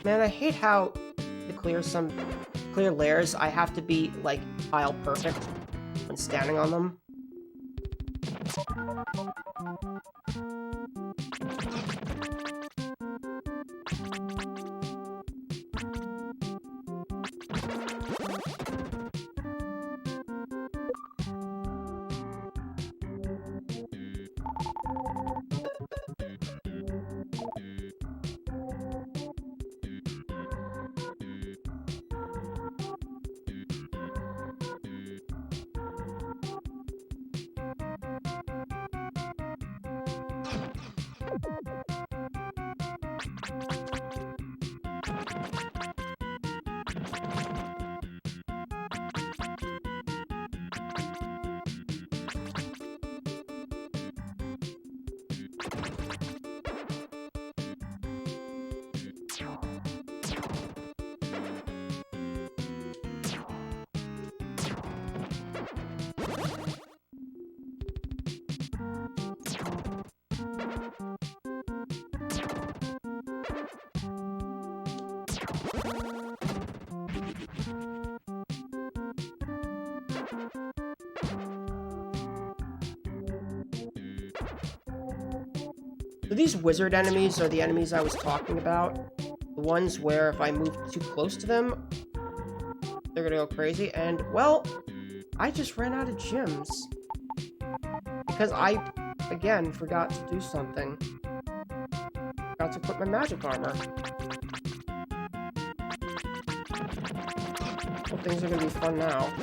Man, I hate how to clear some layers, I have to be, like, tile perfect when standing on them. So these wizard enemies are the enemies I was talking about. The ones where if I move too close to them, they're gonna go crazy. And, well, I just ran out of gems. Because I, again, forgot to do something. Forgot to equip my magic armor. Well, things are gonna be fun now.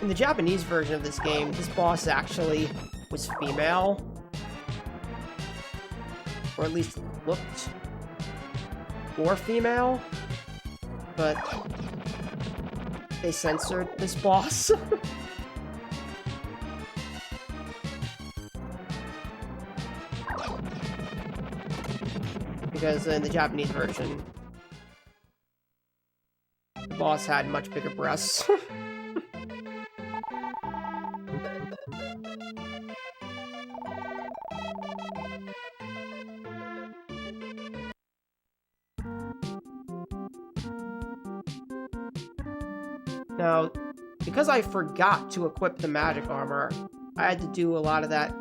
In the Japanese version of this game, this boss actually was female. Or at least looked more female. But they censored this boss. Because in the Japanese version, the boss had much bigger breasts. Now, because I forgot to equip the magic armor, I had to do a lot of that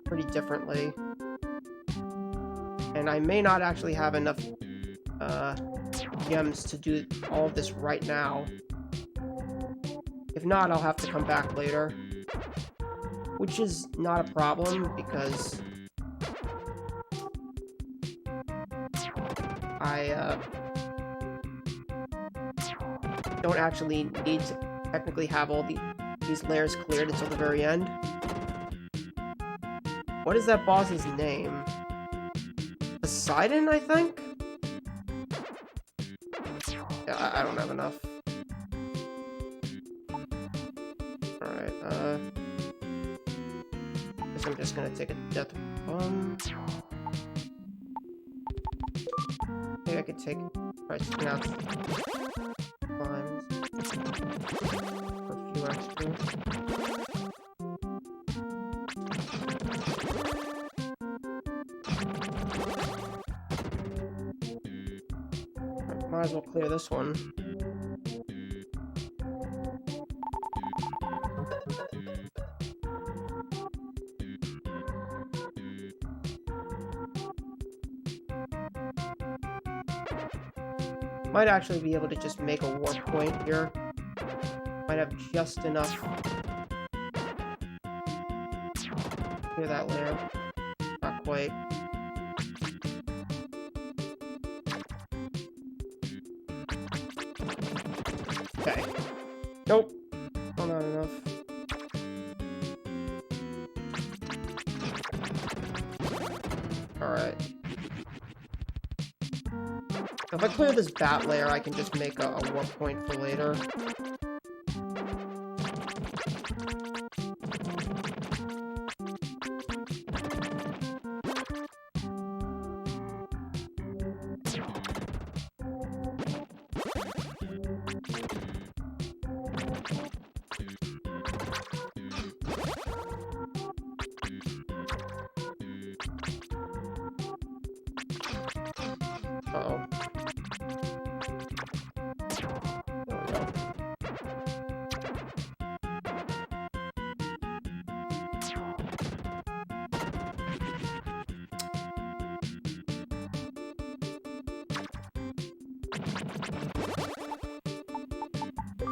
pretty differently. And I may not actually have enough gems to do all of this right now. If not, I'll have to come back later. Which is not a problem, because I don't actually need to technically have all these layers cleared until the very end. What is that boss's name? Poseidon, I think? Yeah, I don't have enough. Alright, guess I'm just gonna take a death bomb. Maybe I could take... Right, now. Climbs. For a few extra. Might as well clear this one. Might actually be able to just make a warp point here. Might have just enough. Clear that layer. Not quite. Alright. If I clear this bat layer, I can just make a warp point for later. Uh-oh. There we go.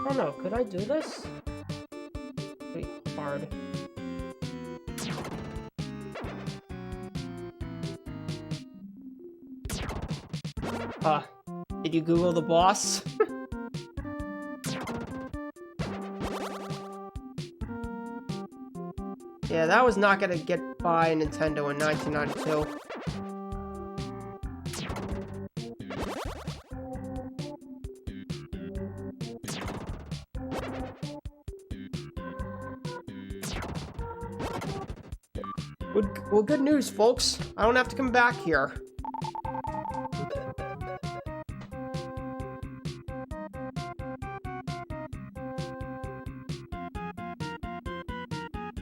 Oh no, could I do this? Pretty hard. Did you Google the boss? Yeah, that was not gonna get by Nintendo in 1992. Well, good news, folks. I don't have to come back here.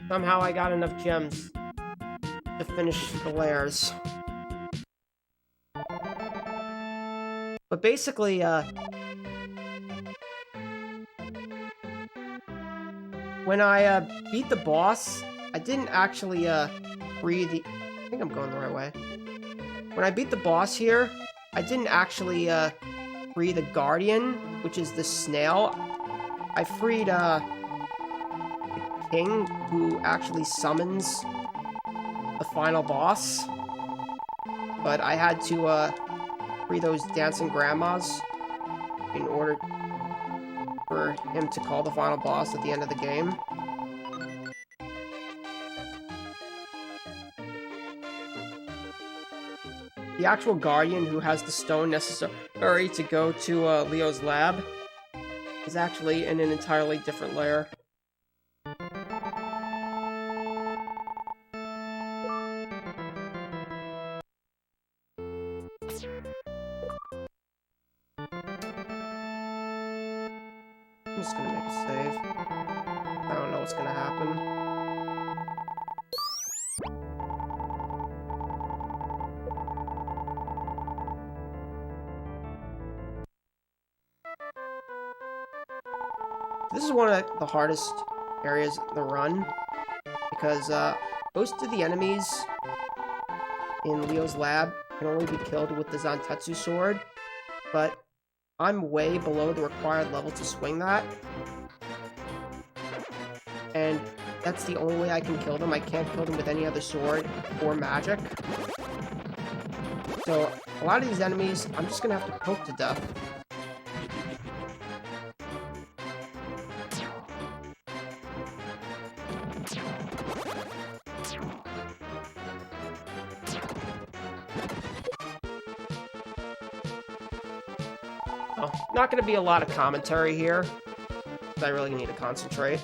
Somehow I got enough gems to finish the layers. But basically, when I beat the boss, I didn't actually free the... I think I'm going the right way. When I beat the boss here, I didn't actually free the Guardian, which is the snail. I freed the king, who actually summons the final boss. But I had to free those dancing grandmas in order for him to call the final boss at the end of the game. The actual Guardian, who has the stone necessary to go to Leo's lab, is actually in an entirely different layer. I'm just gonna make a save. I don't know what's gonna happen. This is one of the hardest areas in the run, because most of the enemies in Leo's lab can only be killed with the Zantetsu sword, but I'm way below the required level to swing that. And that's the only way I can kill them. I can't kill them with any other sword or magic. So, a lot of these enemies, I'm just gonna have to poke to death. Oh, not gonna be a lot of commentary here, because I really need to concentrate.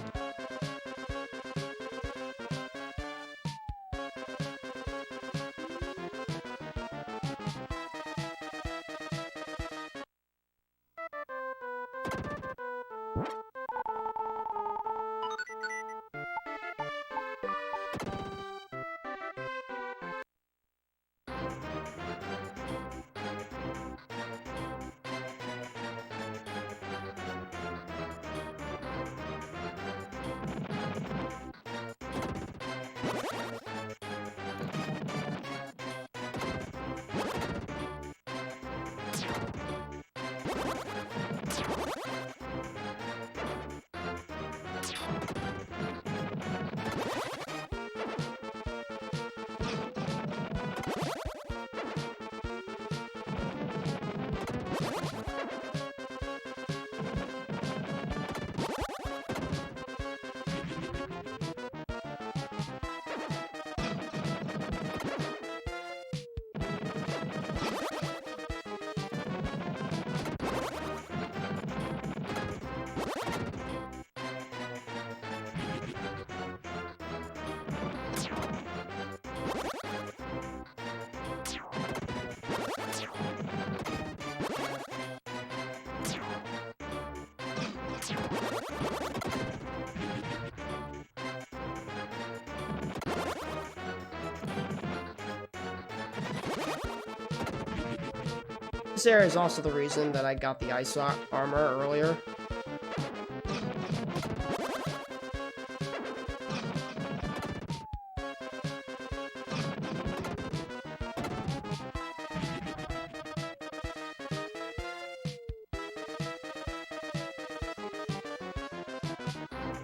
This area is also the reason that I got the ice armor earlier.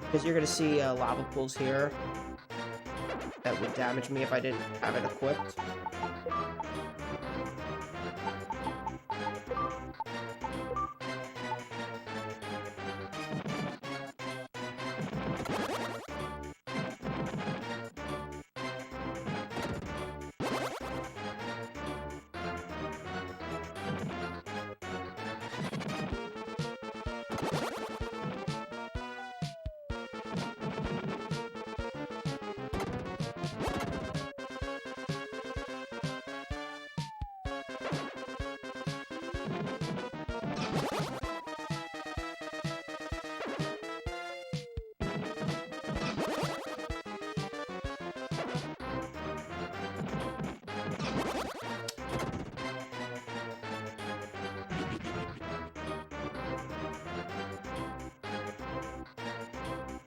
Because you're going to see lava pools here that would damage me if I didn't have it equipped.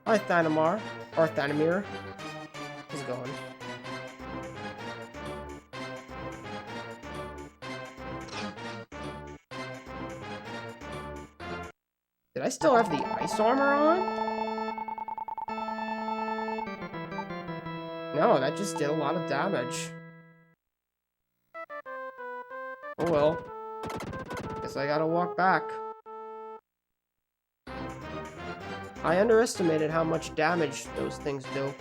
Hi, Thanamar. Or Thanamir. How's it going? Did I still have the ice armor on? No, that just did a lot of damage. Oh well. Guess I gotta walk back. I underestimated how much damage those things do.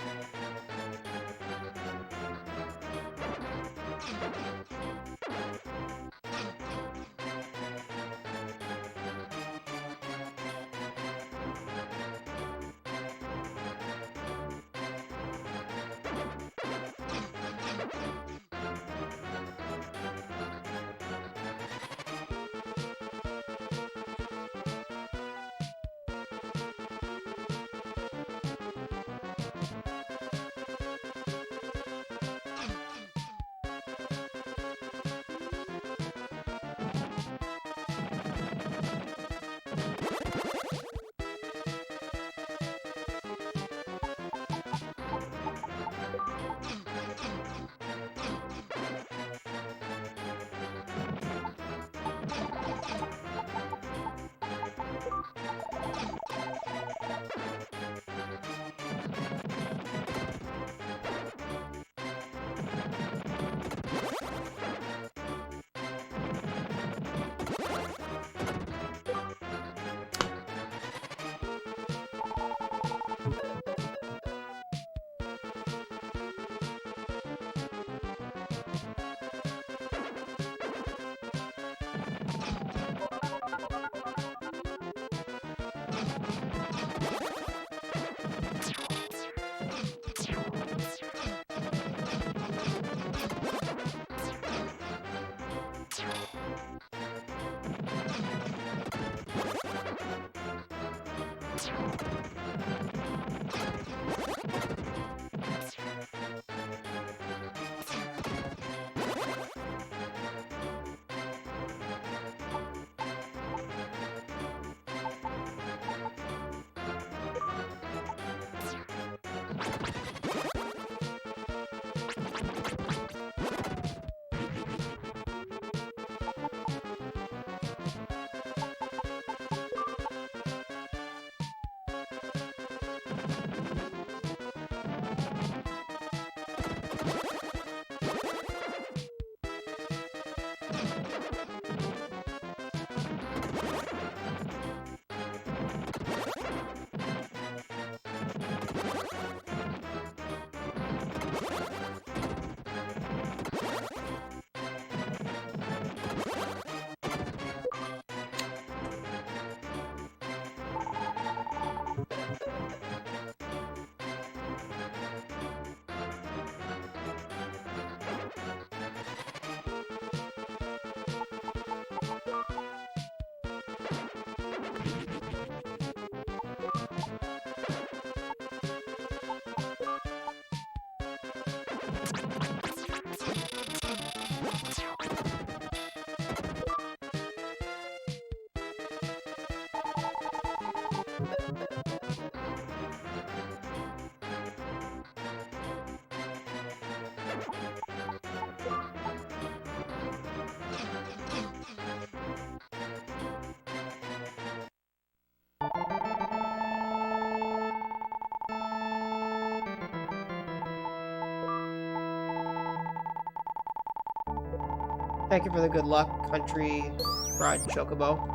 Thank you for the good luck, Country Fried Chocobo.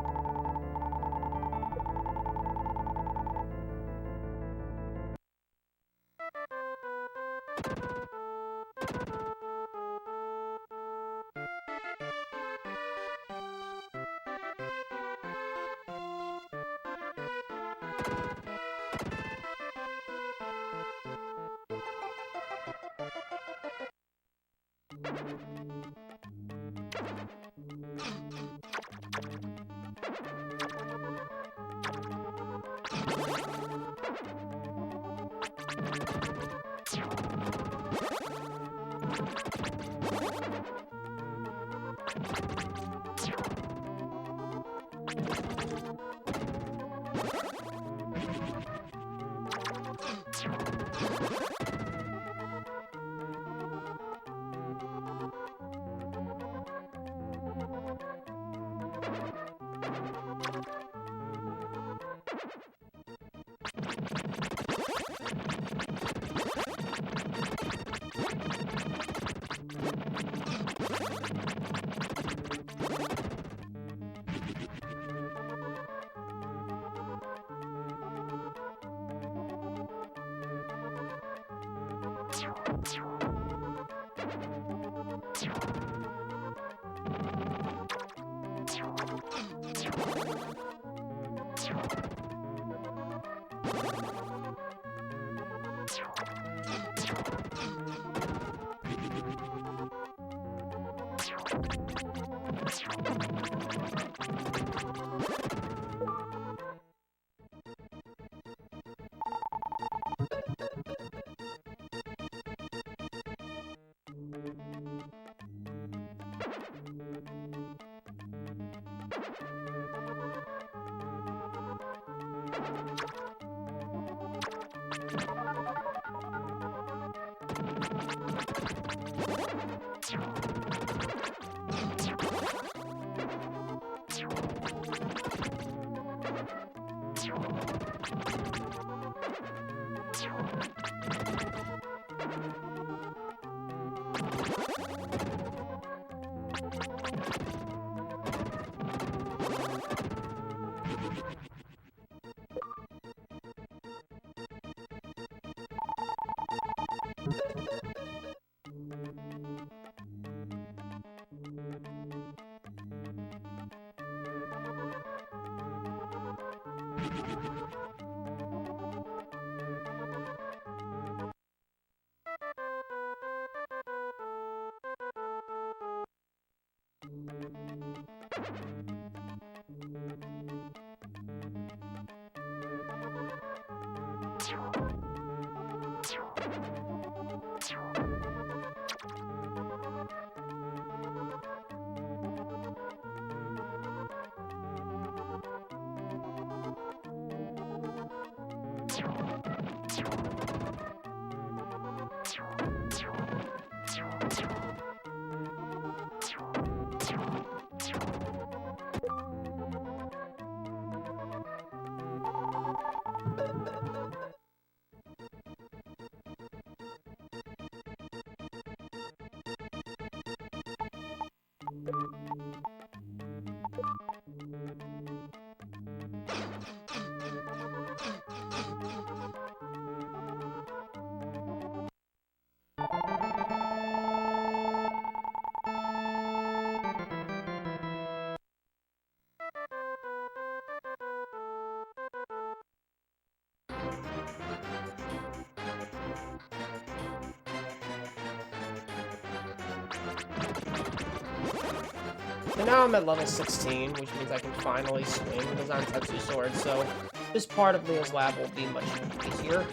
So now I'm at level 16, which means I can finally swing with the Zantetsu sword, so this part of Leo's lab will be much easier.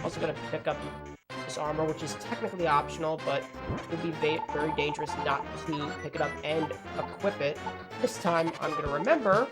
Also gonna pick up this armor, which is technically optional, but it would be very dangerous not to pick it up and equip it. This time, I'm gonna remember...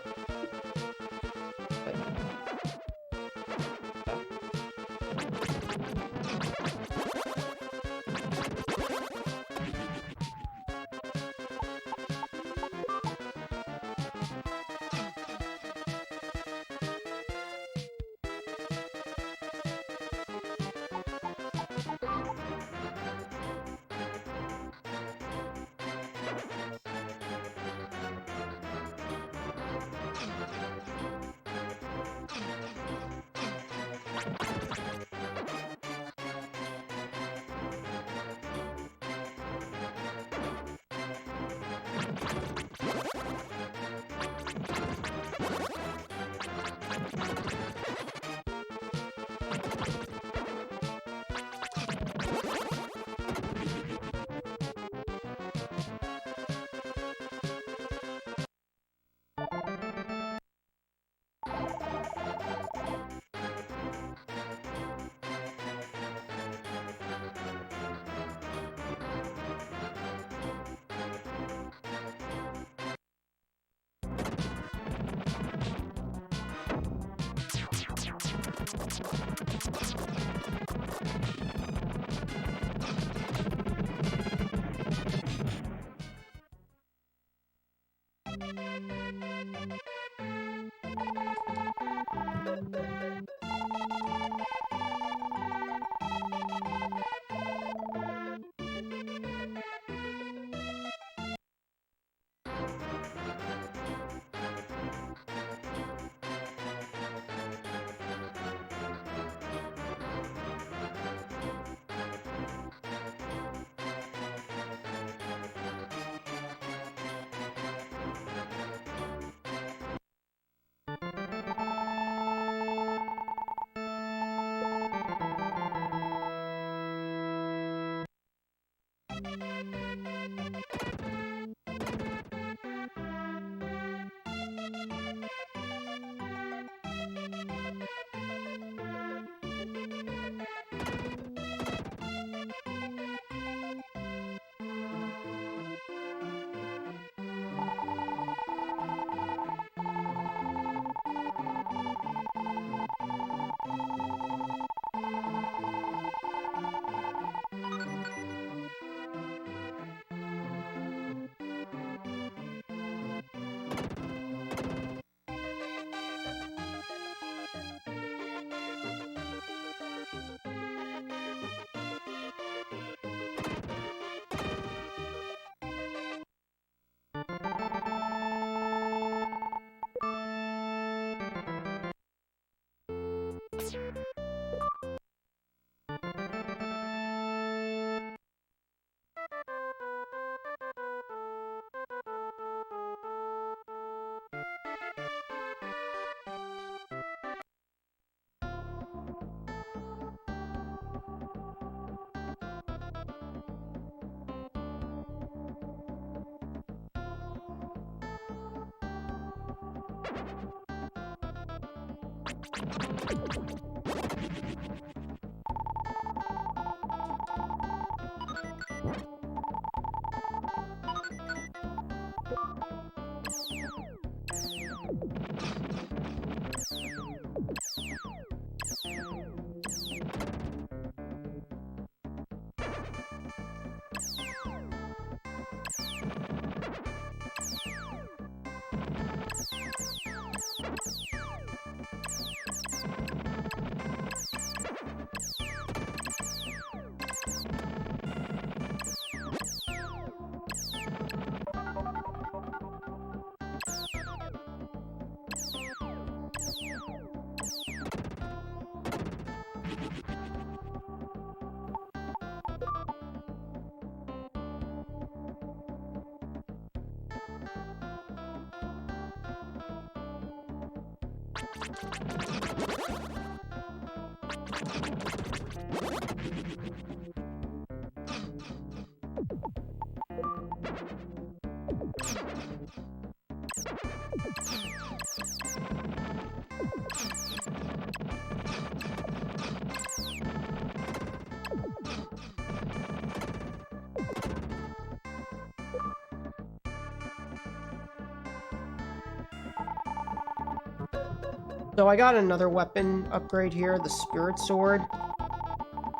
So I got another weapon upgrade here, the Spirit Sword,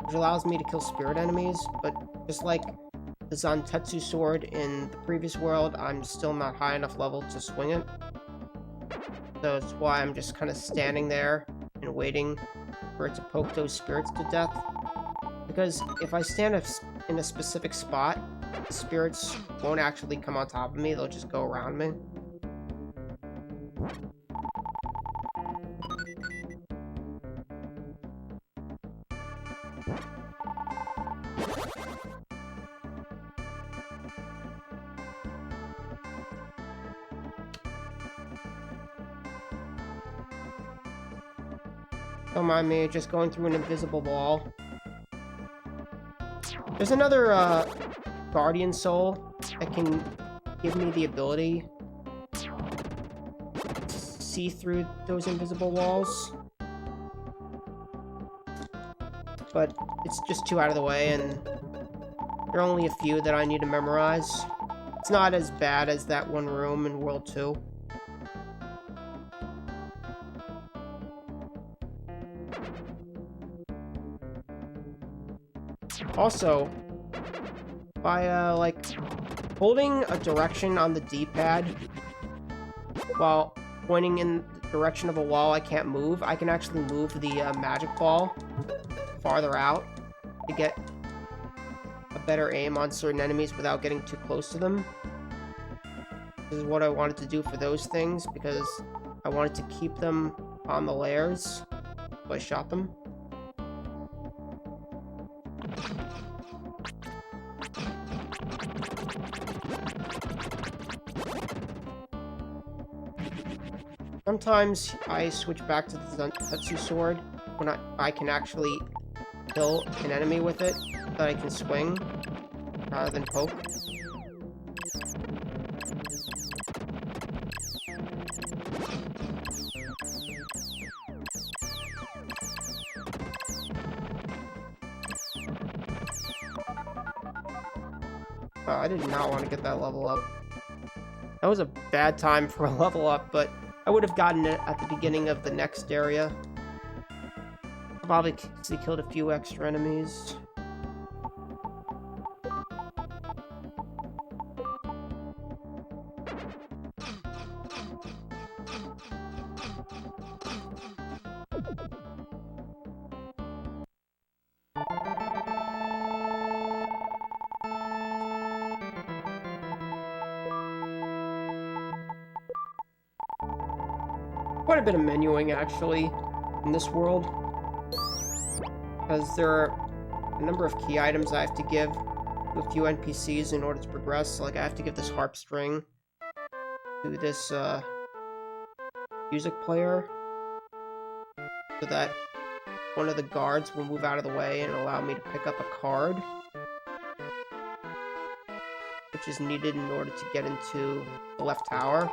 which allows me to kill spirit enemies, but just like the Zantetsu Sword in the previous world, I'm still not high enough level to swing it. So that's why I'm just kind of standing there and waiting for it to poke those spirits to death. Because if I stand in a specific spot, the spirits won't actually come on top of me, they'll just go around me. Don't mind me, just going through an invisible wall. There's another Guardian Soul that can give me the ability to see through those invisible walls. But it's just too out of the way, and there are only a few that I need to memorize. It's not as bad as that one room in World 2. Also, by, like, holding a direction on the D-pad while pointing in the direction of a wall I can't move, I can actually move the magic ball farther out to get a better aim on certain enemies without getting too close to them. This is what I wanted to do for those things, because I wanted to keep them on the layers, so I shot them. Sometimes I switch back to the Zantetsu sword when I can actually kill an enemy with it, so that I can swing rather than poke. I did not want to get that level up. That was a bad time for a level up, but I would have gotten it at the beginning of the next area. Probably killed a few extra enemies. Quite a bit of menuing, actually, in this world. Because there are a number of key items I have to give to a few NPCs in order to progress. So, like, I have to give this harp string to this music player so that one of the guards will move out of the way and allow me to pick up a card, which is needed in order to get into the left tower.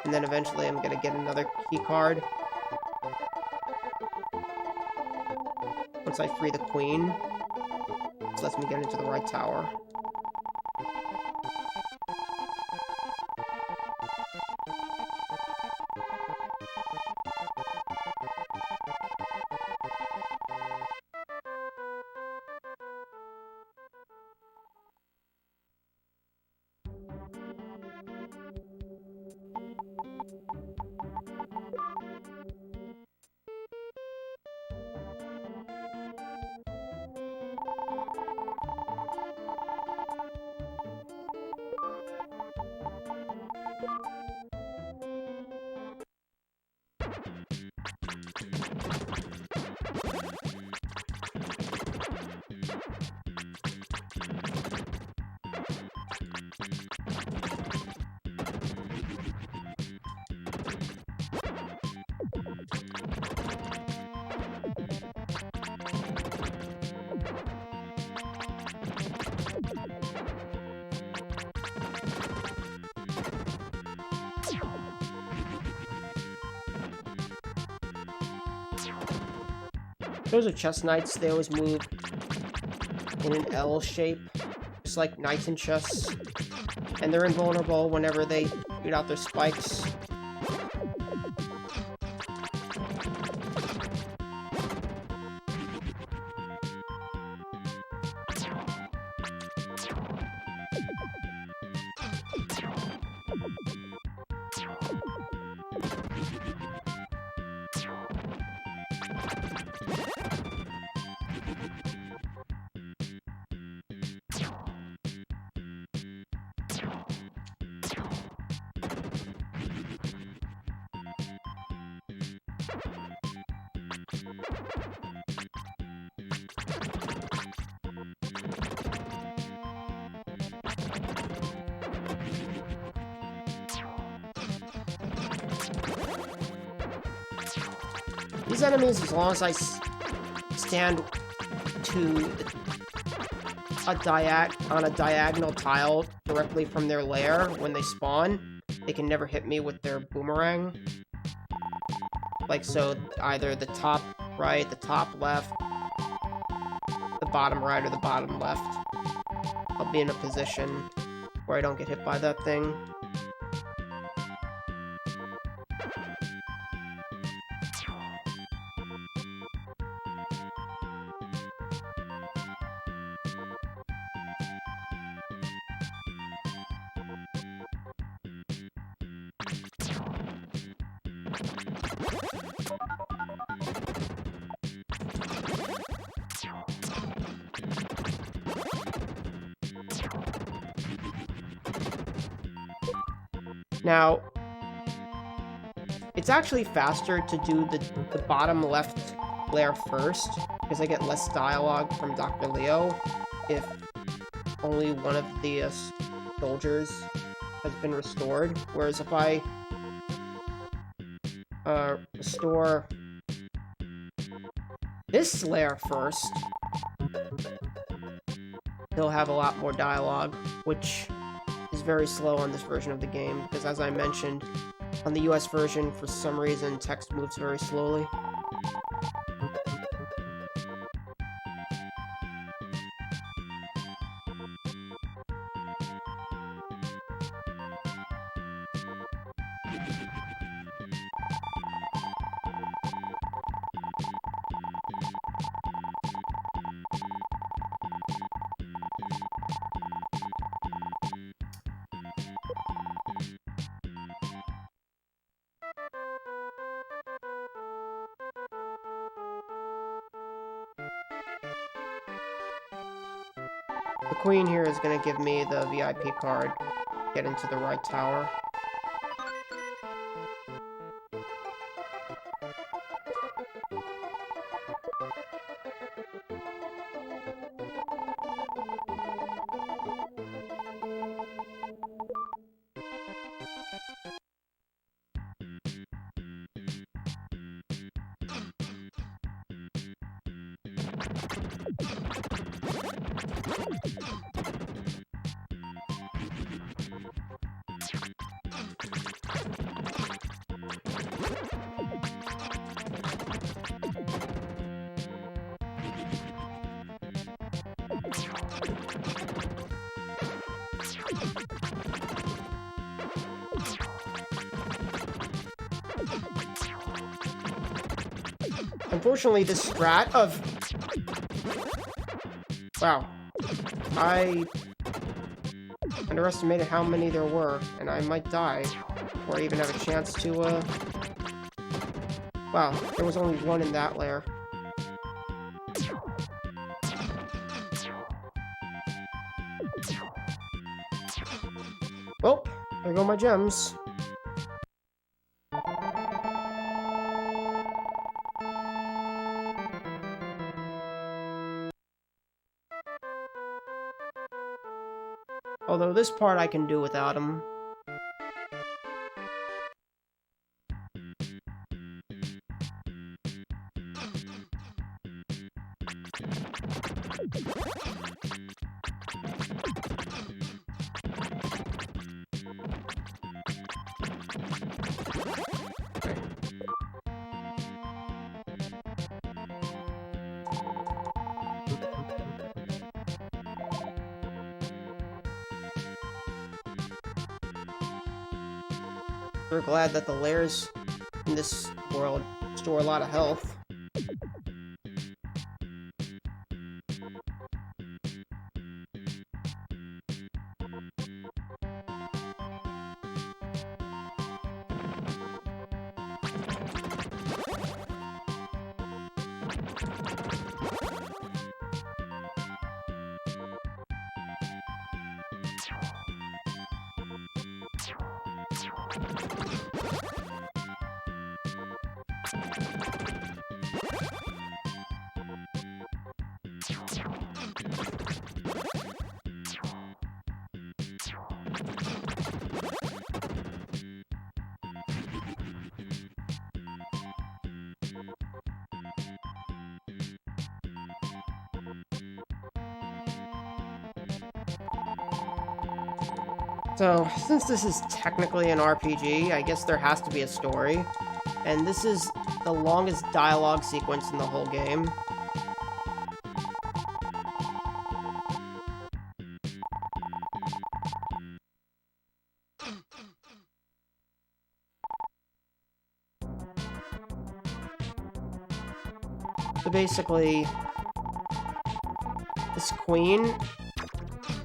And then eventually I'm gonna get another key card once I free the queen, which lets me get into the right tower. Those are chess knights. They always move in an L shape, just like knights in chess. And they're invulnerable whenever they shoot out their spikes. These enemies, as long as I stand to on a diagonal tile directly from their lair when they spawn, they can never hit me with their boomerang. Like, so either the top right, the top left, the bottom right, or the bottom left. I'll be in a position where I don't get hit by that thing. Now, it's actually faster to do the bottom left layer first, because I get less dialogue from Dr. Leo if only one of the soldiers has been restored. Whereas if I restore this layer first, he'll have a lot more dialogue, which is very slow on this version of the game, because as I mentioned, on the US version, for some reason, text moves very slowly. The queen here is going to give me the VIP card, get into the right tower. Unfortunately, this strat of... Wow. I underestimated how many there were, and I might die before I even have a chance to, Wow, there was only one in that layer. Well, there go my gems. Although this part I can do without him. We're glad that the layers in this world store a lot of health. So, since this is technically an RPG, I guess there has to be a story. And this is the longest dialogue sequence in the whole game. So basically, this queen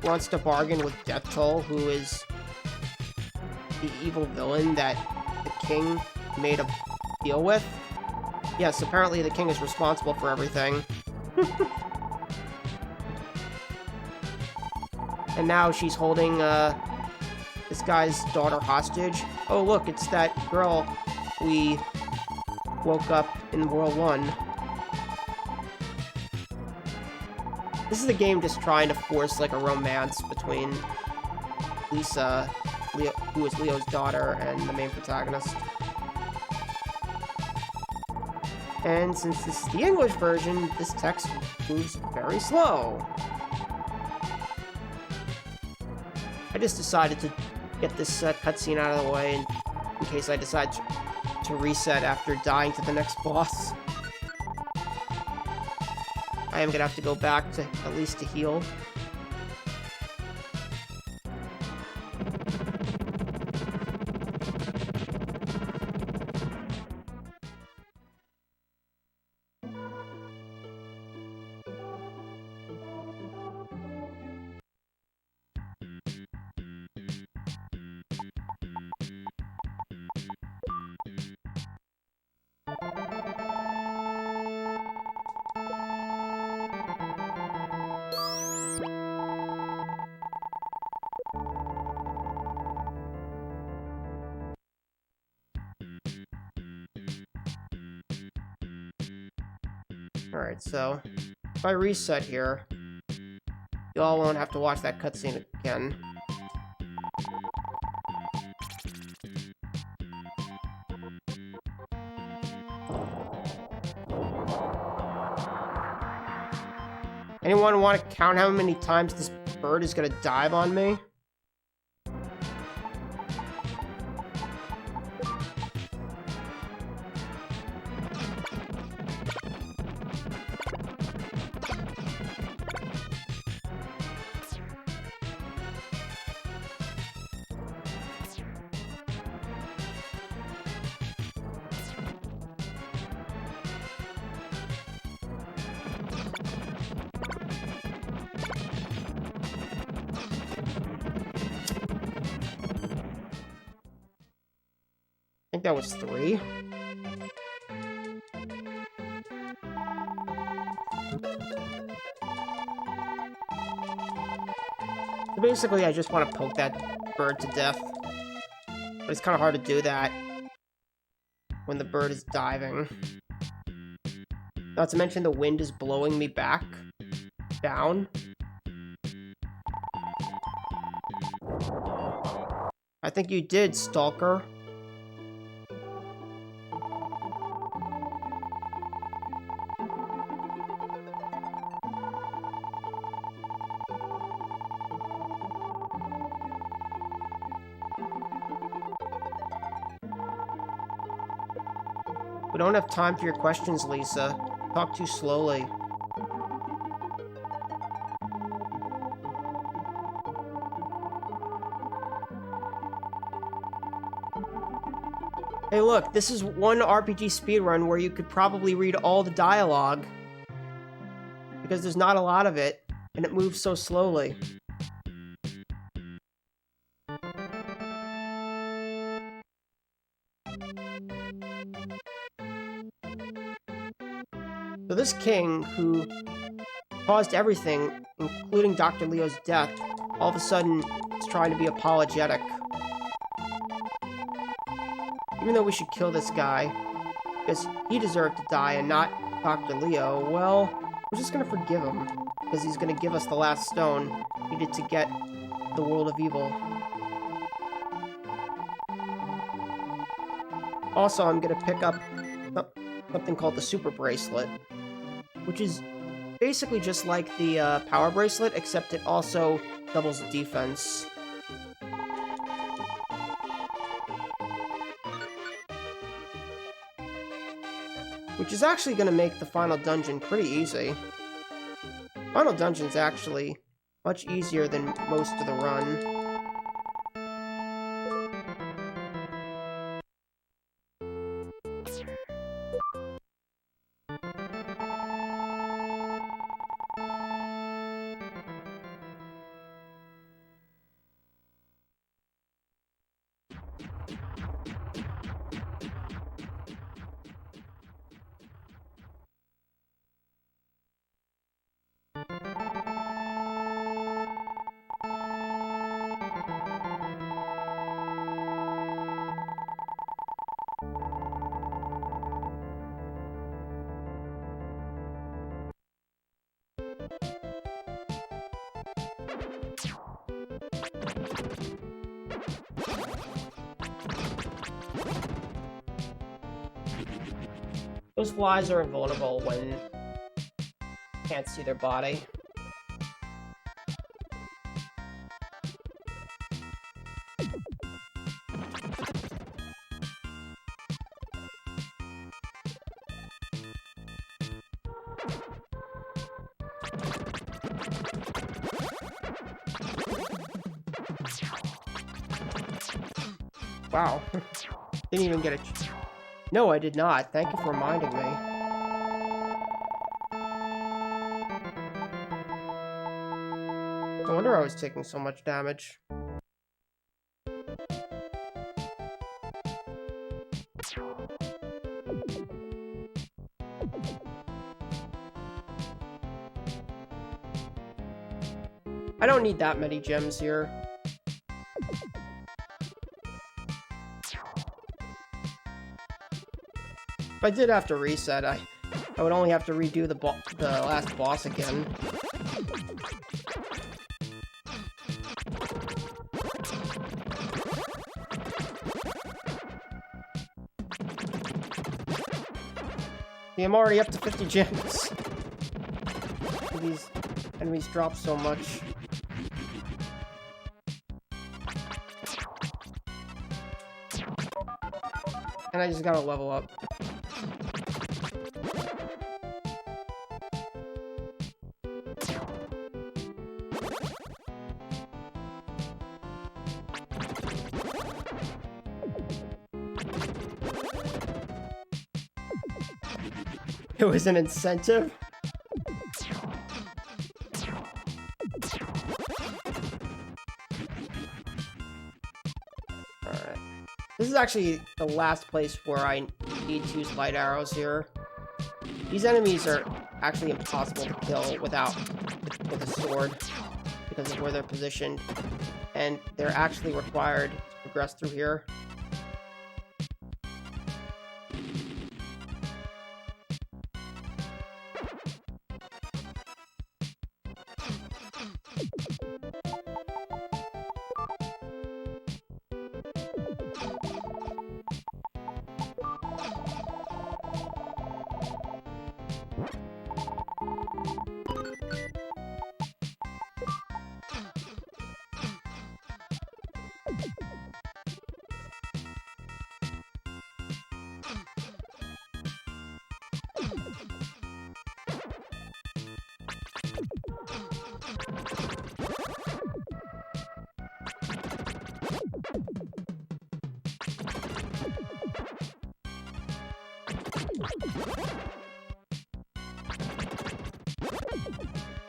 wants to bargain with Death Toll, who is the evil villain that the king made a deal with. Yes, apparently the king is responsible for everything. And now she's holding, this guy's daughter hostage. Oh, look, it's that girl we woke up in World 1. This is the game just trying to force, like, a romance between Lisa, Leo, who is Leo's daughter, and the main protagonist. And since this is the English version, this text moves very slow. I just decided to get this cutscene out of the way in case I decide to reset after dying to the next boss. I am gonna have to go back to at least to heal. Alright, so if I reset here, y'all won't have to watch that cutscene again. Anyone want to count how many times this bird is gonna dive on me? I think that was 3. So basically, I just want to poke that bird to death. But it's kind of hard to do that when the bird is diving. Not to mention the wind is blowing me back down. I think you did, Stalker. We don't have time for your questions, Lisa. Talk too slowly. Hey look, this is one RPG speedrun where you could probably read all the dialogue. Because there's not a lot of it, and it moves so slowly. So this king, who caused everything, including Dr. Leo's death, all of a sudden is trying to be apologetic. Even though we should kill this guy, because he deserved to die and not Dr. Leo, well, we're just gonna forgive him, because he's gonna give us the last stone needed to get the world of evil. Also, I'm gonna pick up something called the Super Bracelet, which is basically just like the Power Bracelet, except it also doubles defense. Which is actually going to make the final dungeon pretty easy. Final dungeon's actually much easier than most of the run. Those flies are invulnerable when you can't see their body. Wow. Didn't even get a... No, I did not. Thank you for reminding me. No wonder I was taking so much damage. I don't need that many gems here. If I did have to reset, I would only have to redo the last boss again. See, I'm already up to 50 gems. These enemies drop so much. And I just gotta level up. It was an incentive? Alright. This is actually the last place where I need to use light arrows here. These enemies are actually impossible to kill with a sword because of where they're positioned. And they're actually required to progress through here.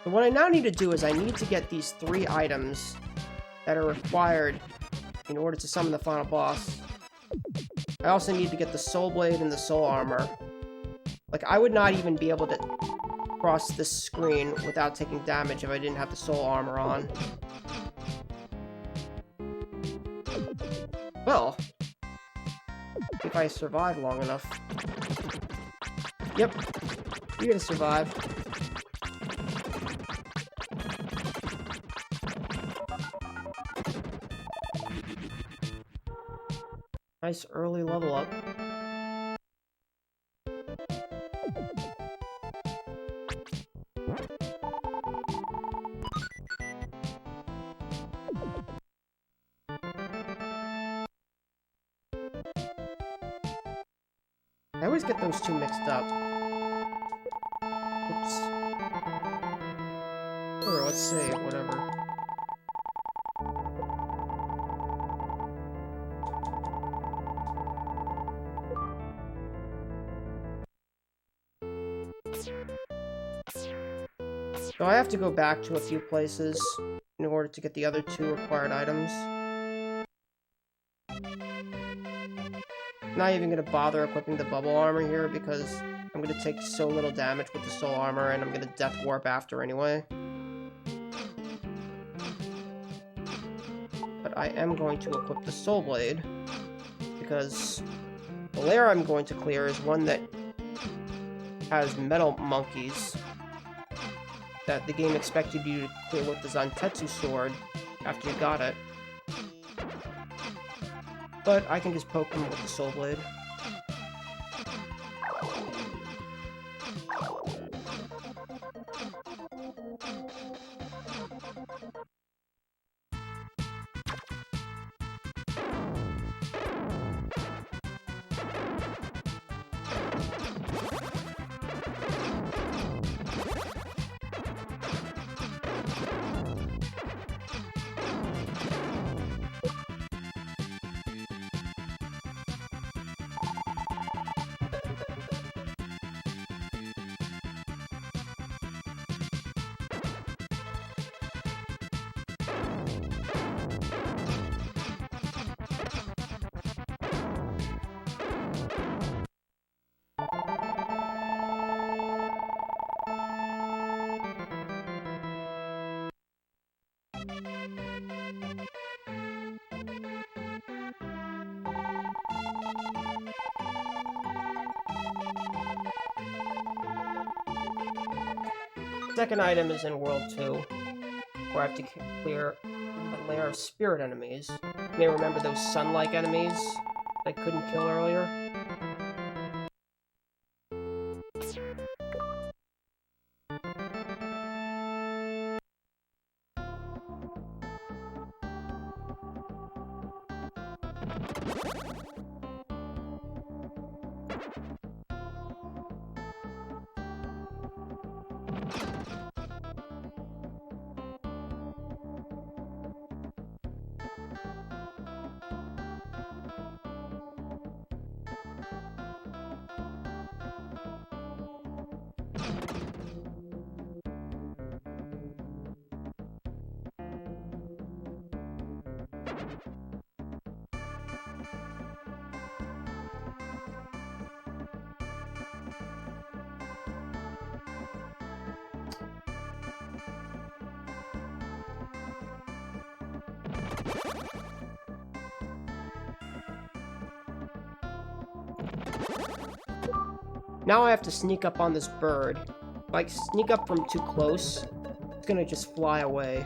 So what I now need to do is I need to get these 3 items that are required in order to summon the final boss. I also need to get the Soul Blade and the Soul Armor. Like, I would not even be able to cross this screen without taking damage if I didn't have the Soul Armor on. Well, if I survive long enough. Yep, you're gonna survive. Nice early level up. I always get those two mixed up. Oops. Or let's save, whatever. So I have to go back to a few places in order to get the other 2 required items. Not even gonna bother equipping the bubble armor here because I'm gonna take so little damage with the soul armor and I'm gonna death warp after anyway. But I am going to equip the Soul Blade because the lair I'm going to clear is one that has metal monkeys that the game expected you to clear with the Zantetsu sword after you got it. But I can just poke them with the Soul Blade. Second item is in World 2, where I have to clear a layer of spirit enemies. You may remember those sun-like enemies that I couldn't kill earlier? Now I have to sneak up on this bird. If I sneak up from too close, it's gonna just fly away.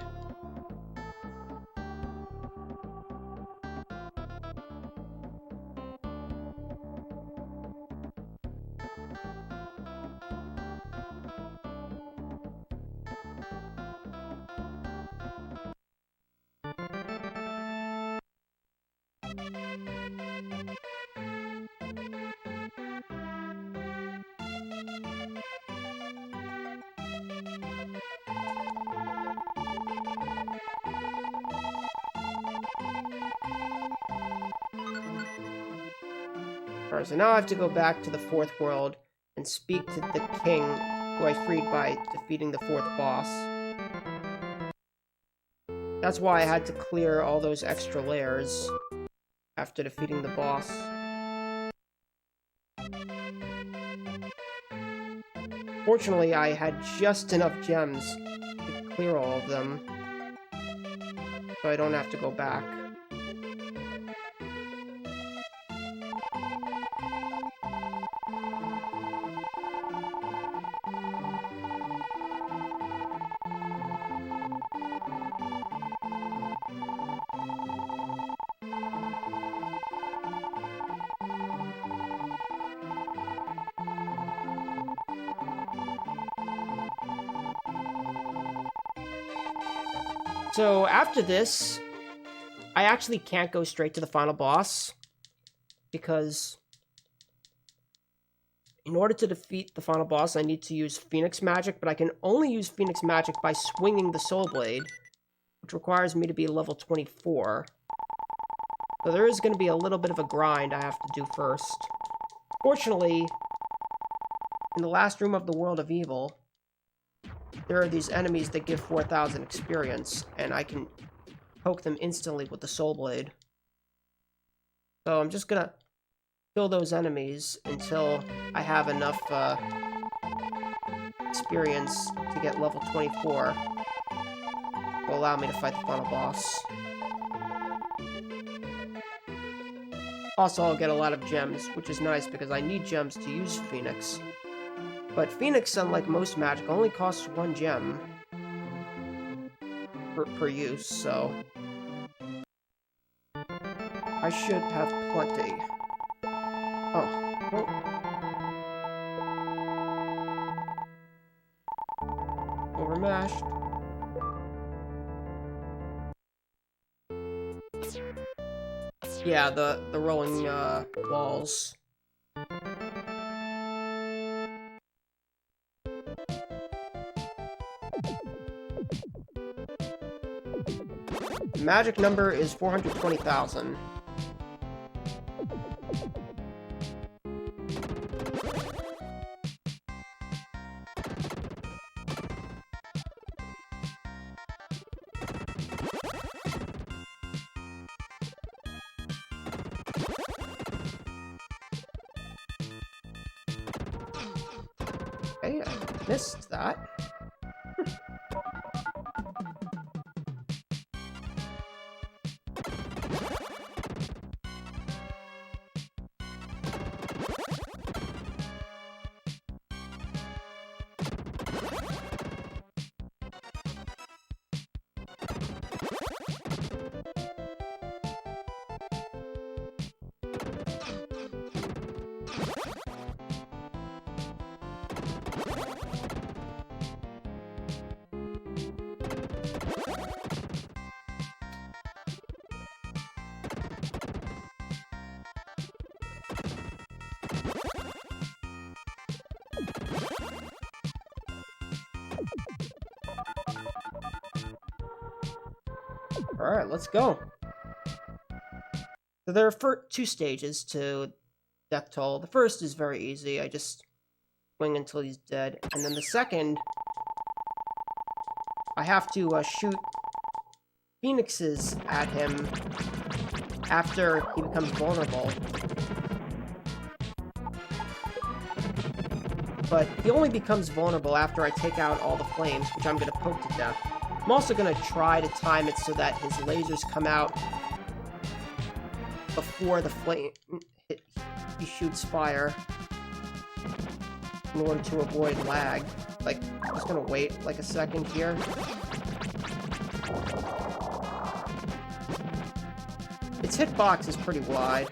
Alright, so now I have to go back to the 4th world and speak to the king who I freed by defeating the 4th boss. That's why I had to clear all those extra layers after defeating the boss. Fortunately, I had just enough gems to clear all of them, so I don't have to go back. So after this, I actually can't go straight to the final boss, because in order to defeat the final boss, I need to use Phoenix Magic, but I can only use Phoenix Magic by swinging the Soul Blade, which requires me to be level 24. So there is going to be a little bit of a grind I have to do first. Fortunately, in the last room of the World of Evil, there are these enemies that give 4,000 experience, and I can poke them instantly with the Soul Blade. So I'm just gonna kill those enemies until I have enough experience to get level 24. Will allow me to fight the final boss. Also, I'll get a lot of gems, which is nice because I need gems to use Phoenix. But Phoenix, unlike most magic, only costs 1 gem per use, so I should have plenty. Oh, well. Overmashed. Yeah, the rolling walls. The magic number is 420,000. Okay, I missed that. Alright, let's go. So there are two stages to death toll. The first is very easy. I just swing until he's dead. And then the second, I have to shoot phoenixes at him after he becomes vulnerable. But he only becomes vulnerable after I take out all the flames, which I'm going to poke to death. I'm also going to try to time it so that his lasers come out before the flame he shoots fire in order to avoid lag. Like, I'm just going to wait like a second here. Its hitbox is pretty wide.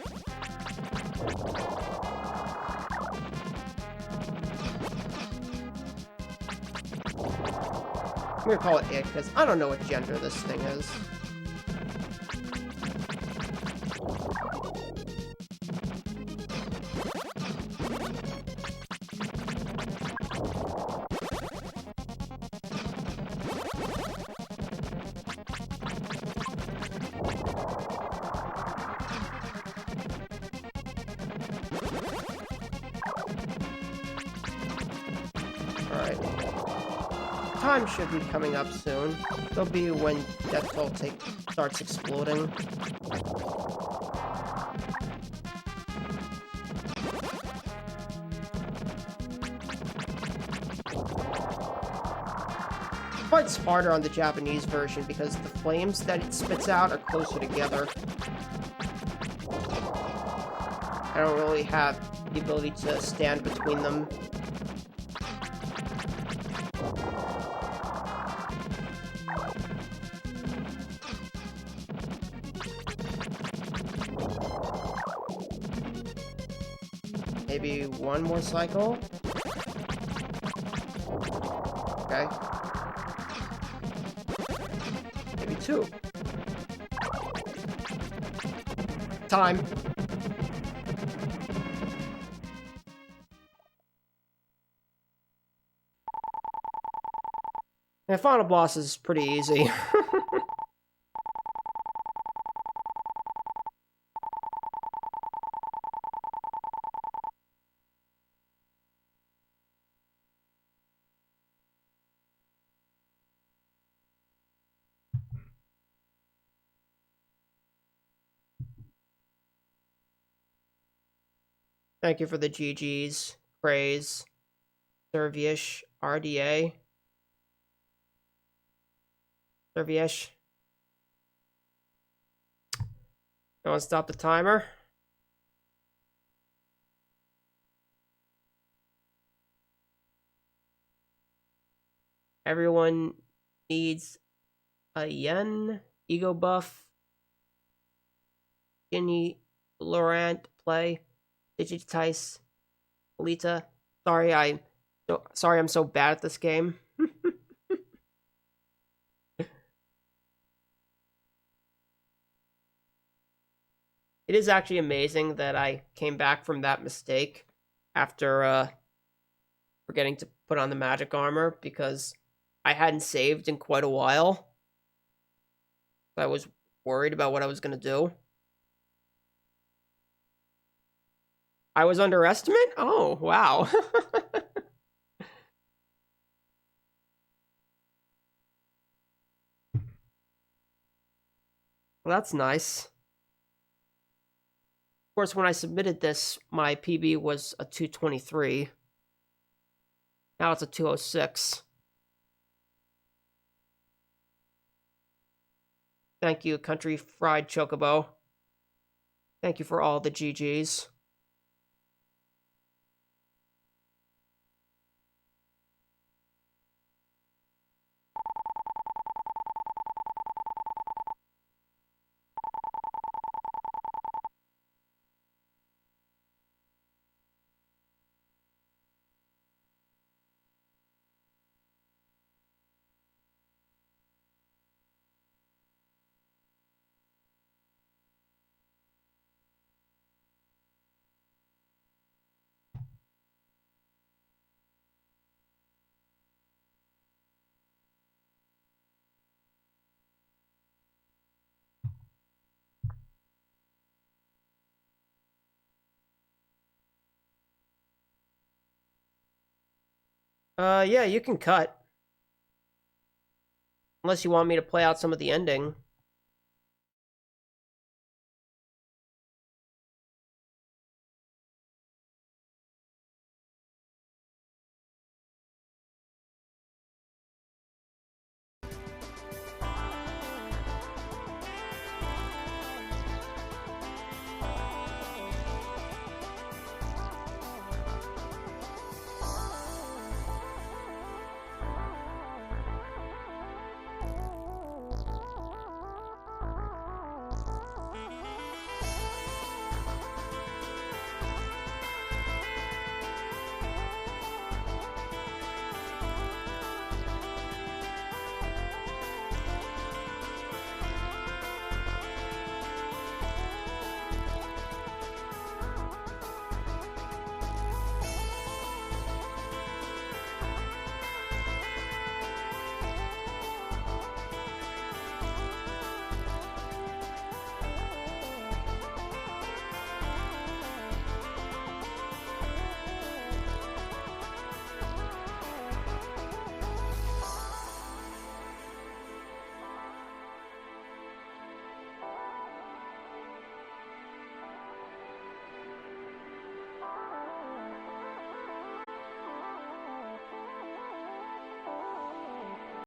I'm gonna call it it, because I don't know what gender this thing is. Alright. Time should be coming up soon. It'll be when Death Toll starts exploding. It fights harder on the Japanese version because the flames that it spits out are closer together. I don't really have the ability to stand between them. Maybe one more cycle? Okay. Maybe two. Time. And final boss is pretty easy. Thank you for the GGs, praise, Serviesh, RDA. Serviesh. You want to stop the timer? Everyone needs a yen, ego buff, Ginny, Laurent, play. Digitize, Alita. Sorry, I'm so bad at this game. It is actually amazing that I came back from that mistake after forgetting to put on the magic armor, because I hadn't saved in quite a while. I was worried about what I was going to do. I was underestimated? Oh, wow. Well, that's nice. Of course, when I submitted this, my PB was a 223. Now it's a 206. Thank you, Country Fried Chocobo. Thank you for all the GGs. Yeah, you can cut. Unless you want me to play out some of the ending.